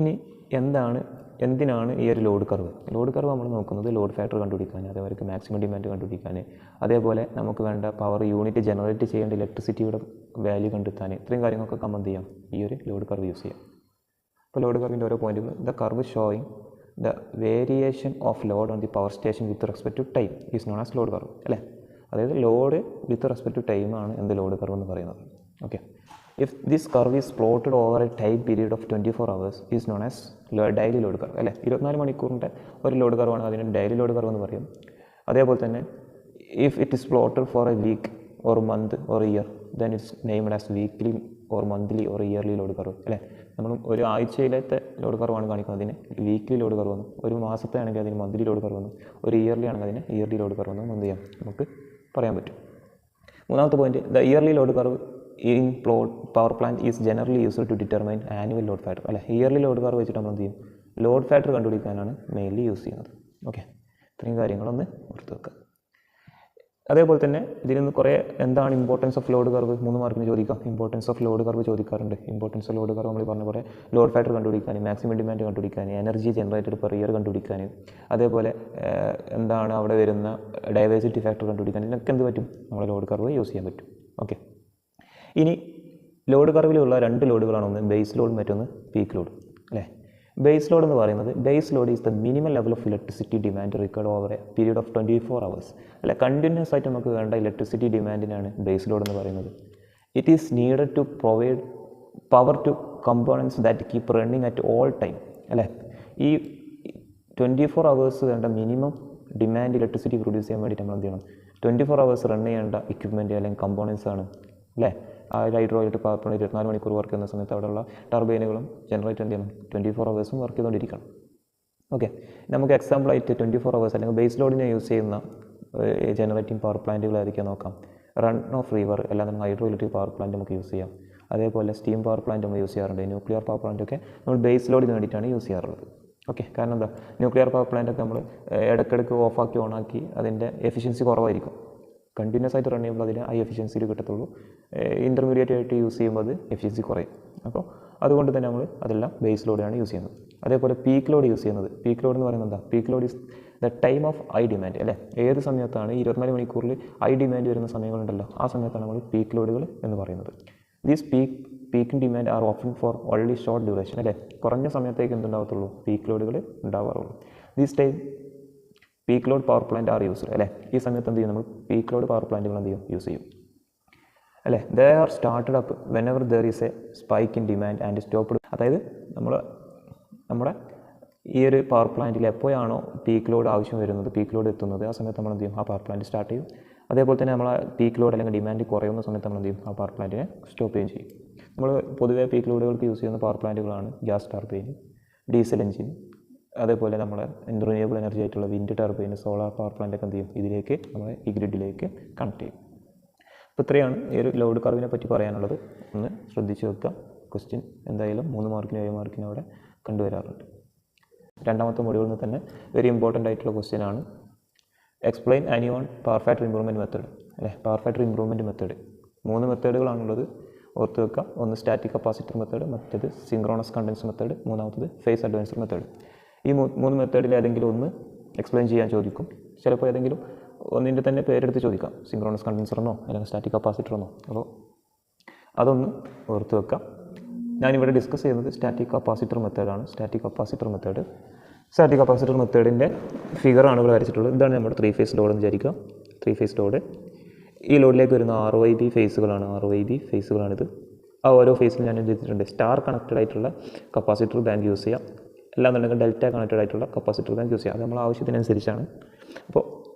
Speaker 1: ഇനി എന്തിനാണ് ഈ ഒരു ലോഡ് കർവ് നമ്മൾ നോക്കുന്നത്? ലോഡ് ഫാക്ടർ കണ്ടുപിടിക്കാൻ, അതേപോലെ മാക്സിമം ഡിമാൻഡ് കണ്ടുപിടിക്കാൻ, അതേപോലെ നമുക്ക് വേണ്ട പവർ യൂണിറ്റ് ജനറേറ്റ് ചെയ്യേണ്ട ഇലക്ട്രിസിറ്റിയുടെ വാല്യൂ കണ്ടെത്താൻ, ഇത്രയും കാര്യങ്ങളൊക്കെ കമ്പയർ ചെയ്യാം ഈ ഒരു ലോഡ് കർവ് യൂസ് ചെയ്യാം. അപ്പോൾ ലോഡ് കർവിൻ്റെ ഓരോ പോയിന്റുകൾ, the curve showing the variation of load on the power station with respect to time is known as load curve അല്ലേ. അതായത് ലോഡ് വിത്ത് റെസ്പെക്ട് ടു ടൈമാണ് എന്ത് ലോഡ് കർവ് എന്ന് പറയുന്നത്. Okay, if this curve is plotted over a time period of 24 hours is known as daily load curve അല്ലേ. 24 മണിക്കൂറിൻ്റെ ഒരു load കർവാണ്, അതിന് daily load curve എന്ന് പറയും. അതേപോലെ തന്നെ if it is plotted for a week or month or year then it's named as weekly or monthly or yearly load curve അല്ലേ. നമ്മൾ ഒരു ആഴ്ചയിലത്തെ ലോഡ് കർവാണ് കാണിക്കുന്നത്, അതിന് വീക്ക്ലി ലോഡ് കർവ് എന്നും, ഒരു മാസത്തെ ആണെങ്കിൽ അതിന് മന്ത്ലി ലോഡ് കർവ് എന്നും, ഒരു ഇയർലി ആണെങ്കിൽ അതിന് ഇയർലി ലോഡ് കർവ് എന്നും എന്ത് ചെയ്യാം നമുക്ക് പറയാൻ പറ്റും. മൂന്നാമത്തെ point, the yearly load curve in power plant is generally used to determine annual load factor അല്ലേ. ഇയർലി ലോഡ് കർവ് വെച്ചിട്ട് നമ്മൾ എന്ത് ചെയ്യും? ലോഡ് ഫാക്ടർ കണ്ടുപിടിക്കാനാണ് മെയിൻലി യൂസ് ചെയ്യുന്നത്. ഓക്കെ, ഇത്രയും കാര്യങ്ങളൊന്ന് ഓർത്ത് വെക്കുക. അതേപോലെ തന്നെ ഇതിൽ നിന്ന് കുറേ എന്താണ് ഇമ്പോർട്ടൻസ് ഓഫ് ലോഡ് കർവ് 3 മാർക്കിന് ചോദിക്കാം. ഇമ്പോർട്ടൻസ് ഓഫ് ലോഡ് കർവ് ചോദിക്കാറുണ്ട്. ഇമ്പോർട്ടൻസ് ഓഫ് ലോഡ് കർവ് നമ്മൾ പറഞ്ഞ പോലെ ലോഡ് ഫാക്ടർ കണ്ടുപിടിക്കാൻ, മാക്സിമം ഡിമാൻഡ് കണ്ടുപിടിക്കാൻ, എനർജി ജനറേറ്റഡ് പെർ ഇയർ കണ്ടുപിടിക്കാൻ, അതേപോലെ എന്താണ് അവിടെ വരുന്ന ഡൈവേഴ്സിറ്റി ഫാക്ടർ കണ്ടുപിടിക്കാൻ, ഇതിനൊക്കെ എന്ത് പറ്റും? നമ്മുടെ ലോഡ് കർവ് യൂസ് ചെയ്യാൻ പറ്റും. ഓക്കെ, ഇനി ലോഡ് കർവിലുള്ള 2 ലോഡുകളാണ്, ഒന്ന് ബേസ് ലോഡ്, മറ്റൊന്ന് പീക്ക് ലോഡ് അല്ലേ. ബേസ് ലോഡ് എന്ന് പറയുന്നത്, base load is the minimum level of electricity demand required over a period of 24 hours അല്ല. കണ്ടിന്യൂസ് ആയിട്ട് നമുക്ക് വേണ്ട ഇലക്ട്രിസിറ്റി ഡിമാൻഡിനാണ് ബേസ് ലോഡ് എന്ന് പറയുന്നത്. It is needed to provide power to components that keep running at all time അല്ലേ. ഈ 24 hours വേണ്ട മിനിമം ഡിമാൻഡ് ഇലക്ട്രിസിറ്റി പ്രൊഡ്യൂസ് ചെയ്യാൻ വേണ്ടിയിട്ട് നമ്മൾ എന്ത് ചെയ്യണം? 24 hours റൺ ചെയ്യേണ്ട ഇക്വിപ്മെൻറ്റ് അല്ലെങ്കിൽ കമ്പോണൻസ് ആണ് അല്ലേ. ആ ഹൈഡ്രോ ഇലക്ട്രിക് പവർ പ്ലാന്റ് 24 മണിക്കൂർ വർക്ക് ചെയ്യുന്ന സമയത്ത് അവിടെയുള്ള ടർബൈനുകളും ജനറേറ്റ് എന്ത് ചെയ്യണം? 24 hours വർക്ക് ചെയ്തുകൊണ്ടിരിക്കണം. ഓക്കെ, നമുക്ക് എക്സാമ്പിളായിട്ട് 24 hours അല്ലെങ്കിൽ ബേസ് ലോഡിനെ യൂസ് ചെയ്യുന്ന ജനറേറ്റിംഗ് പവർ പ്ലാന്റുകൾ ഏതൊക്കെയാണ് നോക്കാം. റൺ ഓഫ് റിവർ എല്ലാം നമുക്ക് ഹൈഡ്രോ ഇലക്ട്രിക് പവർ പ്ലാന്റ് നമുക്ക് യൂസ് ചെയ്യാം. അതേപോലെ സ്റ്റീം പവർ പ്ലാന്റ് നമ്മൾ യൂസ് ചെയ്യാറുണ്ട്. ന്യൂക്ലിയർ പവർ പ്ലാന്റൊക്കെ നമ്മൾ ബേസ് ലോഡിന് വേണ്ടിയിട്ടാണ് യൂസ് ചെയ്യാറുള്ളത്. ഓക്കെ, കാരണം എന്താ? ന്യൂക്ലിയർ പവർ പ്ലാന്റൊക്കെ നമ്മൾ ഇടയ്ക്കിടയ്ക്ക് ഓഫാക്കി ഓണാക്കി അതിൻ്റെ എഫിഷ്യൻസി കുറവായിരിക്കും. കണ്ടിന്യൂസ് ആയിട്ട് റൺ ചെയ്യുമ്പോൾ അതിന് ഹൈ എഫിഷ്യൻസിയിൽ കിട്ടത്തുള്ളൂ. ഇൻ്റർമീഡിയറ്റ് ആയിട്ട് യൂസ് ചെയ്യുമ്പോൾ അത് എഫിഷ്യൻസി കുറയും. അപ്പോൾ അതുകൊണ്ട് തന്നെ നമ്മൾ അതെല്ലാം ബേസ് ലോഡിലാണ് യൂസ് ചെയ്യുന്നത്. അതേപോലെ പീക്ക് ലോഡ് യൂസ് ചെയ്യുന്നത്, പീക്ക് ലോഡ് എന്ന് പറയുന്നത് എന്താ? Peak load is the time of high demand അല്ലേ. ഏത് സമയത്താണ് 24 മണിക്കൂറിൽ ഹൈ ഡിമാൻഡ് വരുന്ന സമയങ്ങളുണ്ടല്ലോ, ആ സമയത്താണ് നമ്മൾ പീക്ക് ലോഡുകൾ എന്ന് പറയുന്നത്. These peak demand are often for only short duration അല്ലേ, കുറഞ്ഞ സമയത്തേക്ക് എന്തുണ്ടാകത്തുള്ളൂ, പീക്ക് ലോഡുകൾ ഉണ്ടാവാറുള്ളൂ. These time peak load power plant are used അല്ലേ, ഈ സമയത്ത് എന്ത് ചെയ്യും, നമ്മൾ പീക്ക് ലോഡ് പവർ പ്ലാന്റുകൾ എന്ത് ചെയ്യും, യൂസ് ചെയ്യും അല്ലേ. They are started up when ever there is A spike in demand and stopped. അതായത് നമ്മുടെ ഈ ഒരു പവർ പ്ലാന്റിൽ എപ്പോഴാണോ പീക്ക് ലോഡ് ആവശ്യം വരുന്നത്, പീക്ക് ലോഡ് എത്തുന്നത്, ആ സമയത്ത് നമ്മൾ എന്ത് ചെയ്യും, ആ പവർ പ്ലാന്റ് സ്റ്റാർട്ട് ചെയ്യും. അതേപോലെ തന്നെ നമ്മൾ പീക്ക് ലോഡ് അല്ലെങ്കിൽ ഡിമാൻഡ് കുറയുന്ന സമയത്ത് നമ്മൾ എന്ത് ചെയ്യും, ആ പവർ പ്ലാന്റിനെ സ്റ്റോപ്പ് ചെയ്യുകയും ചെയ്യും. നമ്മൾ പൊതുവേ പീക്ക് ലോഡുകൾക്ക് യൂസ് ചെയ്യുന്ന പവർ പ്ലാന്റുകളാണ് ഗ്യാസ് ടർബൈൻ, ഡീസൽ എഞ്ചിൻ, അതേപോലെ നമ്മുടെ റിന്യൂവബിൾ എനർജി ആയിട്ടുള്ള വിൻഡ് ടർബൈൻ, സോളാർ പവർ പ്ലാന്റൊക്കെ എന്ത് ചെയ്യും, ഇതിലേക്ക് നമ്മൾ ഈ ഗ്രിഡിലേക്ക് കണക്ട് ചെയ്യും. അപ്പോൾ ഇത്രയാണ് ഈ ഒരു ലോഡ് കർവിനെ പറ്റി പറയാനുള്ളത്. ഒന്ന് ശ്രദ്ധിച്ച് വെക്കുക. ക്വസ്റ്റ്യൻ എന്തായാലും 3 മാർക്കിനും 7 മാർക്കിനും അവിടെ കണ്ടുവരാറുണ്ട്. രണ്ടാമത്തെ മൊഡ്യൂളിൽ നിന്ന് തന്നെ വെരി ഇമ്പോർട്ടൻ്റ് ആയിട്ടുള്ള ക്വസ്റ്റ്യൻ ആണ്. Explain Annie on power factor improvement method അല്ലേ. പവർ ഫാക്ടർ ഇമ്പ്രൂവ്മെൻറ്റ് മെത്തേഡ് 3 മെത്തേഡുകളാണുള്ളത്, ഓർത്ത് വെക്കുക. ഒന്ന് സ്റ്റാറ്റിക് കപ്പാസിറ്റർ മെത്തേഡ്, മറ്റേത് സിങ്ക്രോണസ് കണ്ടൻസർ മെത്തേഡ്, മൂന്നാമത്തത് ഫേസ് അഡ്വാൻസർ മെത്തേഡ്. ഈ 3 മെത്തേഡിൽ ഏതെങ്കിലും ഒന്ന് എക്സ്പ്ലെയിൻ ചെയ്യാൻ ചോദിക്കും. ചിലപ്പോൾ ഏതെങ്കിലും ഒന്നിൻ്റെ തന്നെ പേരെടുത്ത് ചോദിക്കാം, സിങ്ക്രോണസ് കണ്ടൻസറെന്നോ അല്ലെങ്കിൽ സ്റ്റാറ്റിക് കപ്പാസിറ്ററെന്നോ. അപ്പോൾ അതൊന്ന് ഓർത്ത് വെക്കാം. ഞാനിവിടെ ഡിസ്കസ് ചെയ്യുന്നത് സ്റ്റാറ്റിക് കപ്പാസിറ്റർ മെത്തേഡാണ്. സ്റ്റാറ്റിക് കപ്പാസിറ്റർ മെത്തേഡിൻ്റെ ഫിഗറാണ് ഇവിടെ വരച്ചിട്ടുള്ളത്. ഇതാണ് നമ്മുടെ 3 ഫേസ് ലോഡ് എന്ന് വിചാരിക്കുക. 3 ഫേസ് ലോഡ്, ഈ ലോഡിലേക്ക് വരുന്ന RYB ഫേസുകളാണിത്. ആ ഓരോ ഫേസിൽ ഞാൻ എന്ത് ചെയ്തിട്ടുണ്ട്, സ്റ്റാർ കണക്റ്റഡ് ആയിട്ടുള്ള കപ്പാസിറ്റർ ബാങ്ക് യൂസ് ചെയ്യാം, അല്ലാന്നുണ്ടെങ്കിൽ ഡെൽറ്റ കണക്റ്റഡ് ആയിട്ടുള്ള കപ്പാസിറ്റർ ബാങ്ക് യൂസ് ചെയ്യാം. അത് നമ്മൾ ആവശ്യത്തിനനുസരിച്ചാണ്. അപ്പോൾ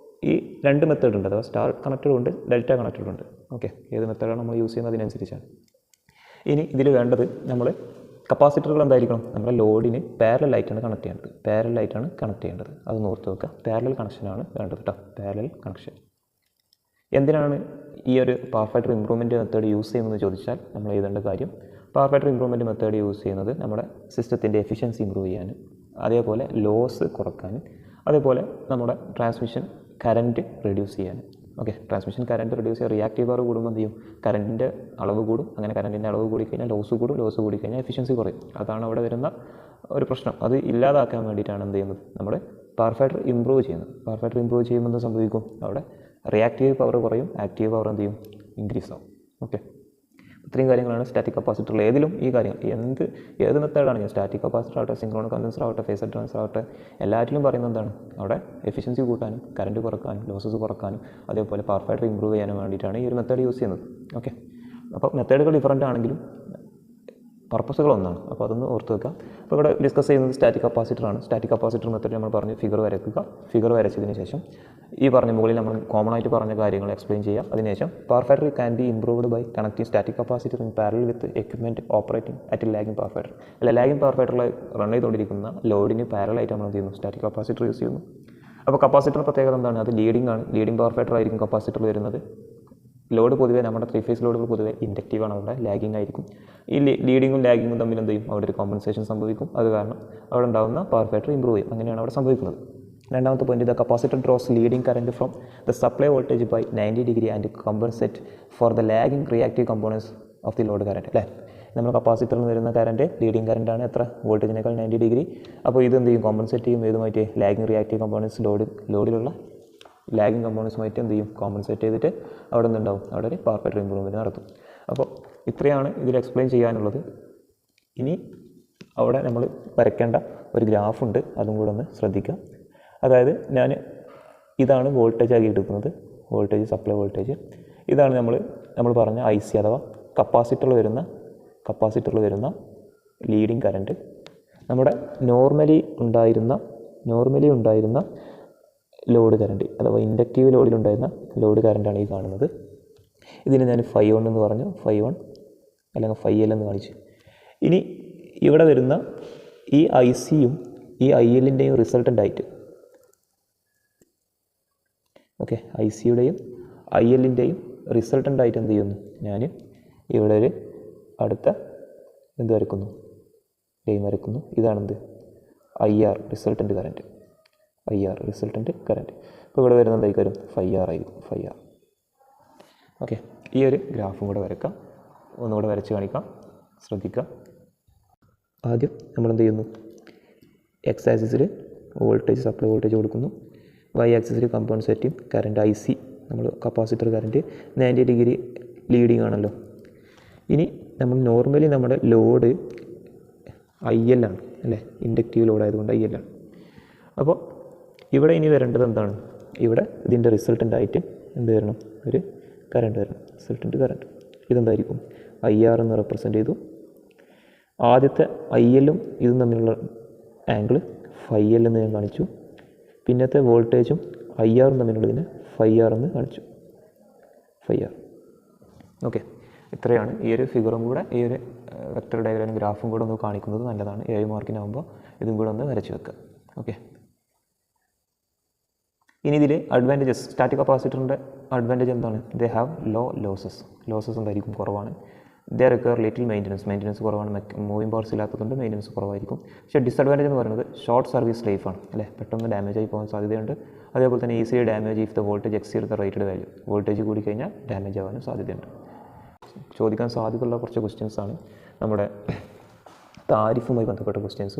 Speaker 1: ഈ 2 മെത്തേഡ് ഉണ്ട്, അഥവാ സ്റ്റാർ കണക്റ്റഡ് ഉണ്ട്, ഡെൽറ്റ കണക്റ്റഡ് ഉണ്ട്. ഓക്കെ, ഏത് മെത്തേഡാണ് നമ്മൾ യൂസ് ചെയ്യുന്നത് അതിനനുസരിച്ചാണ്. ഇനി ഇതിൽ വേണ്ടത് നമ്മൾ കപ്പാസിറ്ററുകൾ എന്തായിരിക്കണം, നമ്മുടെ ലോഡിന് പാരലായിട്ടാണ് കണക്ട് ചെയ്യേണ്ടത്. അതൊന്ന് ഓർത്ത് വെക്കുക. പാരലൽ കണക്ഷനാണ് വേണ്ടത് കേട്ടോ, പാരലൽ കണക്ഷൻ. എന്തിനാണ് ഈ ഒരു power factor improvement method use ചെയ്യുന്നതെന്ന് ചോദിച്ചാൽ നമ്മൾ എഴുതേണ്ട കാര്യം, power factor improvement method use ചെയ്യുന്നത് നമ്മുടെ സിസ്റ്റത്തിൻ്റെ എഫിഷ്യൻസി ഇമ്പ്രൂവ് ചെയ്യാനും, അതേപോലെ ലോസ് കുറക്കാനും, അതേപോലെ നമ്മുടെ ട്രാൻസ്മിഷൻ കറൻറ്റ് റെഡ്യൂസ് ചെയ്യാനും. ഓക്കെ, ട്രാൻസ്മിഷൻ കറൻറ്റ് റെഡ്യൂസ് ചെയ്യുക, റിയാക്റ്റീവ് പവർ കൂടുമ്പോൾ എന്ത് ചെയ്യും, കറൻറ്റിൻ്റെ അളവ് കൂടും. അങ്ങനെ കറൻറ്റിൻ്റെ അളവ് കൂടിക്കഴിഞ്ഞാൽ ലോസ് കൂടിക്കഴിഞ്ഞാൽ എഫിഷ്യൻസി കുറയും. അതാണ് അവിടെ വരുന്ന ഒരു പ്രശ്നം. അത് ഇല്ലാതാക്കാൻ വേണ്ടിയിട്ടാണ് എന്ത് ചെയ്യുന്നത്, നമ്മുടെ പവർ ഫാക്ടർ ഇമ്പ്രൂവ് ചെയ്യുന്നത്. പവർ ഫാക്ടർ ഇമ്പ്രൂവ് ചെയ്യുമ്പോൾ എന്ത് സംഭവിക്കും, അവിടെ റിയാക്റ്റീവ് പവർ കുറയും, ആക്റ്റീവ് പവർ എന്ത് ചെയ്യും, ഇൻക്രീസ് ആവും. ഓക്കെ, ഇത്രയും കാര്യങ്ങളാണ് സ്റ്റാറ്റിക് കപ്പാസിറ്ററിൽ. ഏതിലും ഈ കാര്യം ഏത് മെത്തേഡാണ്, സ്റ്റാറ്റിക് കപ്പാസിറ്റർ ആവട്ടെ, സിങ്ക്രോണസ് കണ്ടൻസർ ആവട്ടെ, ഫേസ് അഡ്വാൻസർ ആവട്ടെ, എല്ലാറ്റിലും പറയുന്നത് എന്താണ്, അവിടെ എഫിഷ്യൻസി കൂട്ടാനും കറൻറ്റ് കുറക്കാനും ലോസസ് കുറക്കാനും അതേപോലെ പവർ ഫാക്ടർ ഇമ്പ്രൂവ് ചെയ്യാനും വേണ്ടിയിട്ടാണ് ഈ ഒരു മെത്തേഡ് യൂസ് ചെയ്യുന്നത്. ഓക്കെ, അപ്പോൾ മെത്തേഡുകൾ ഡിഫറൻ്റ് ആണെങ്കിലും പർപ്പസുകൾ ഒന്നാണ്. അപ്പോൾ അതൊന്ന് ഓർത്ത് വെക്കാം. അപ്പോൾ ഇവിടെ ഡിസ്കസ് ചെയ്യുന്നത് സ്റ്റാറ്റിക് കപ്പാസിറ്ററാണ്. സ്റ്റാറ്റിക് കപ്പാസിറ്റർ മെത്തേഡ് നമ്മൾ പറഞ്ഞ് ഫിഗർ വരയ്ക്കുക. ഫിഗർ വരച്ചതിന് ശേഷം ഈ പറഞ്ഞ മുകളിൽ നമ്മൾ കോമൺ ആയിട്ട് പറഞ്ഞ കാര്യങ്ങൾ എക്സ്പ്ലെയിൻ ചെയ്യാം. അതിനുശേഷം power factor can be improved by connecting static capacitor in parallel with equipment operating at lagging power factor. അല്ല, ലാഗിംഗ് പവർ ഫാക്ടറിൽ റൺ ചെയ്തുകൊണ്ടിരിക്കുന്ന ലോഡിന് പാരലായിട്ട് നമ്മൾ എന്ത് ചെയ്യുന്നു, സ്റ്റാറ്റിക് കപ്പാസിറ്റർ യൂസ് ചെയ്യുന്നു. അപ്പോൾ കപ്പാസിറ്റർ പ്രത്യേകത എന്താണ്, അത് ലീഡിംഗ് ആണ്. ലീഡിംഗ് പവർ ഫാക്ടർ ആയിരിക്കും കപ്പാസിറ്ററിൽ വരുന്നത്. ലോഡ് പൊതുവേ നമ്മുടെ 3 ഫേസ് ലോഡുകൾ പൊതുവേ ഇൻഡക്റ്റീവാണ്, അവിടെ ലാഗിംഗ് ആയിരിക്കും. ഈ ലീഡിങ്ങും ലാഗിങ്ങും തമ്മിൽ എന്ത് ചെയ്യും, അവിടെ ഒരു കോമ്പൻസേഷൻ സംഭവിക്കും. അത് കാരണം അവിടെ ഉണ്ടാകുന്ന പവർ ഫാക്ടർ ഇമ്പ്രൂവ് ചെയ്യും. അങ്ങനെയാണ് അവിടെ സംഭവിക്കുന്നത്. രണ്ടാമത്തെ point, the capacitor draws leading current from the supply voltage by 90 degree and compensate for the lagging reactive components of the load current അല്ലേ. നമ്മൾ കപ്പാസിറ്ററിൽ നിന്ന് വരുന്ന കറൻറ്റ് ലീഡിംഗ് കറൻറ്റാണ്, എത്ര, വോൾട്ടേജിനേക്കാൾ 90 ഡിഗ്രി. അപ്പോൾ ഇത് എന്ത് ചെയ്യും, കോമ്പൻസേറ്റ് ചെയ്യും ഏതുമായിട്ട്, ലാഗിംഗ് റിയാക്റ്റീവ് കമ്പോണൻസ് ലോഡിലുള്ള ലാഗിംഗ് കമ്പോണൻസുമായിട്ട് എന്ത് ചെയ്യും, കോമ്പൻസേറ്റ് ചെയ്തിട്ട് അവിടെ നിന്നുണ്ടാവും, അവിടെ ഒരു പവർ ഫാക്ടർ ഇമ്പ്രൂവ്മെൻറ്റ് നടത്തും. അപ്പോൾ ഇത്രയാണ് ഇതിൽ എക്സ്പ്ലെയിൻ ചെയ്യാനുള്ളത്. ഇനി അവിടെ നമ്മൾ വരയ്ക്കേണ്ട ഒരു ഗ്രാഫുണ്ട്, അതും കൂടെ ഒന്ന് ശ്രദ്ധിക്കുക. അതായത് ഇതാണ് വോൾട്ടേജ് ആക്കി എടുക്കുന്നത്, വോൾട്ടേജ്, സപ്ലൈ വോൾട്ടേജ്. ഇതാണ് നമ്മൾ പറഞ്ഞ IC അഥവാ കപ്പാസിറ്ററിൽ വരുന്ന ലീഡിങ് കറൻറ്റ്. നമ്മുടെ നോർമലി ഉണ്ടായിരുന്ന ലോഡ് കറൻറ്റ് അഥവാ ഇൻഡക്റ്റീവ് ലോഡിലുണ്ടായിരുന്ന ലോഡ് കറൻറ്റാണ് ഈ കാണുന്നത്. ഇതിന് ഞാൻ Φ1 എന്ന് പറഞ്ഞു, Φ1 അല്ലെങ്കിൽ ΦL എന്ന് കാണിച്ചു. ഇനി ഇവിടെ വരുന്ന ഈ ICയും ഈ ILൻ്റെയും റിസൾട്ടൻ്റായിട്ട്, ഓക്കെ, ICയുടെയും ILൻ്റെയും റിസൾട്ടൻ്റായിട്ട് എന്ത് ചെയ്യുന്നു, ഞാൻ ഇവിടെ ഒരു അടുത്ത എന്ത് വരയ്ക്കുന്നു, ലൈൻ വരയ്ക്കുന്നു. ഇതാണെന്ത്, IR റിസൾട്ടൻ്റ് കറൻറ്റ്, ഇപ്പോൾ ഇവിടെ വരുന്ന എന്തായിക്കാരും Φr ആയിരിക്കും, Φr. ഓക്കെ, ഈ ഒരു ഗ്രാഫും കൂടെ വരയ്ക്കാം, ഒന്നുകൂടെ വരച്ച് കാണിക്കാം, ശ്രദ്ധിക്കുക. ആദ്യം നമ്മൾ എന്ത് ചെയ്യുന്നു, X ആക്സിസിൽ വോൾട്ടേജ്, സപ്ലൈ വോൾട്ടേജ് കൊടുക്കുന്നു. Y ആക്സിസിൽ കമ്പോൺസേറ്റിംഗ് കറൻറ്റ് IC, നമ്മൾ കപ്പാസിറ്റർ കറൻറ്റ് 90 ഡിഗ്രി ലീഡിങ് ആണല്ലോ. ഇനി നമ്മൾ നോർമലി നമ്മുടെ ലോഡ് IL ആണ് അല്ലേ, ഇൻഡക്റ്റീവ് ലോഡ് ആയതുകൊണ്ട് IL ആണ്. അപ്പോൾ ഇവിടെ ഇനി വരേണ്ടത് എന്താണ്, ഇവിടെ ഇതിൻ്റെ റിസൾട്ടൻ്റായിട്ട് എന്ത് വരണം, ഒരു കറണ്ട് വരണം. റിസൾട്ടൻ്റ് കറണ്ട് ഇതെന്തായിരിക്കും, IR എന്ന് റെപ്രസെൻ്റ് ചെയ്തു. ആദ്യത്തെ IL-ഉം ഇതും തമ്മിലുള്ള ആംഗിൾ φL എന്ന് ഞാൻ കാണിച്ചു. പിന്നത്തെ വോൾട്ടേജും IR-ഉം തമ്മിലുള്ളതിനെ φR എന്ന് കാണിച്ചു, φR. ഓക്കെ, ഇത്രയാണ്. ഈ ഒരു ഫിഗറും കൂടെ, ഈ ഒരു വെക്ടർ ഡയഗ്രാം ഗ്രാഫും കൂടെ ഒന്ന് കാണിക്കുന്നത് നല്ലതാണ്. 7 മാർക്കിനാകുമ്പോൾ ഇതും കൂടെ ഒന്ന് വരച്ച് വെക്കുക. ഓക്കെ, ഇനി ഇതിൽ അഡ്വാൻറ്റേജസ്, സ്റ്റാറ്റിക് കപ്പാസിറ്ററിൻ്റെ അഡ്വാൻറ്റേജ് എന്താണ്, ദേ ഹാവ് ലോ ലോസസ് എന്തായിരിക്കും, കുറവാണ്. ദേ റിക്വയർ ലിറ്റിൽ മെയിൻ്റനൻസ് കുറവാണ്. മൂവിങ് പാർട്സ് ഇല്ലാത്തതുകൊണ്ട് മെയിൻ്റനൻസ് കുറവായിരിക്കും. പക്ഷേ ഡിസഡ്വാൻറ്റേജ് എന്ന് പറയുന്നത് ഷോർട്ട് സർവീസ് ലൈഫാണ് അല്ലേ, പെട്ടെന്ന് ഡാമേജ് ആയി പോകാൻ സാധ്യതയുണ്ട്. അതേപോലെ തന്നെ easily damage if the voltage exceed the rated value, voltage കൂടി കഴിഞ്ഞാൽ ഡാമേജ് ആവാനും സാധ്യതയുണ്ട്. ചോദിക്കാൻ സാധ്യതയുള്ള കുറച്ച് ക്വസ്റ്റ്യൻസാണ് നമ്മുടെ താരിഫുമായി ബന്ധപ്പെട്ട ക്വസ്റ്റ്യൻസ്.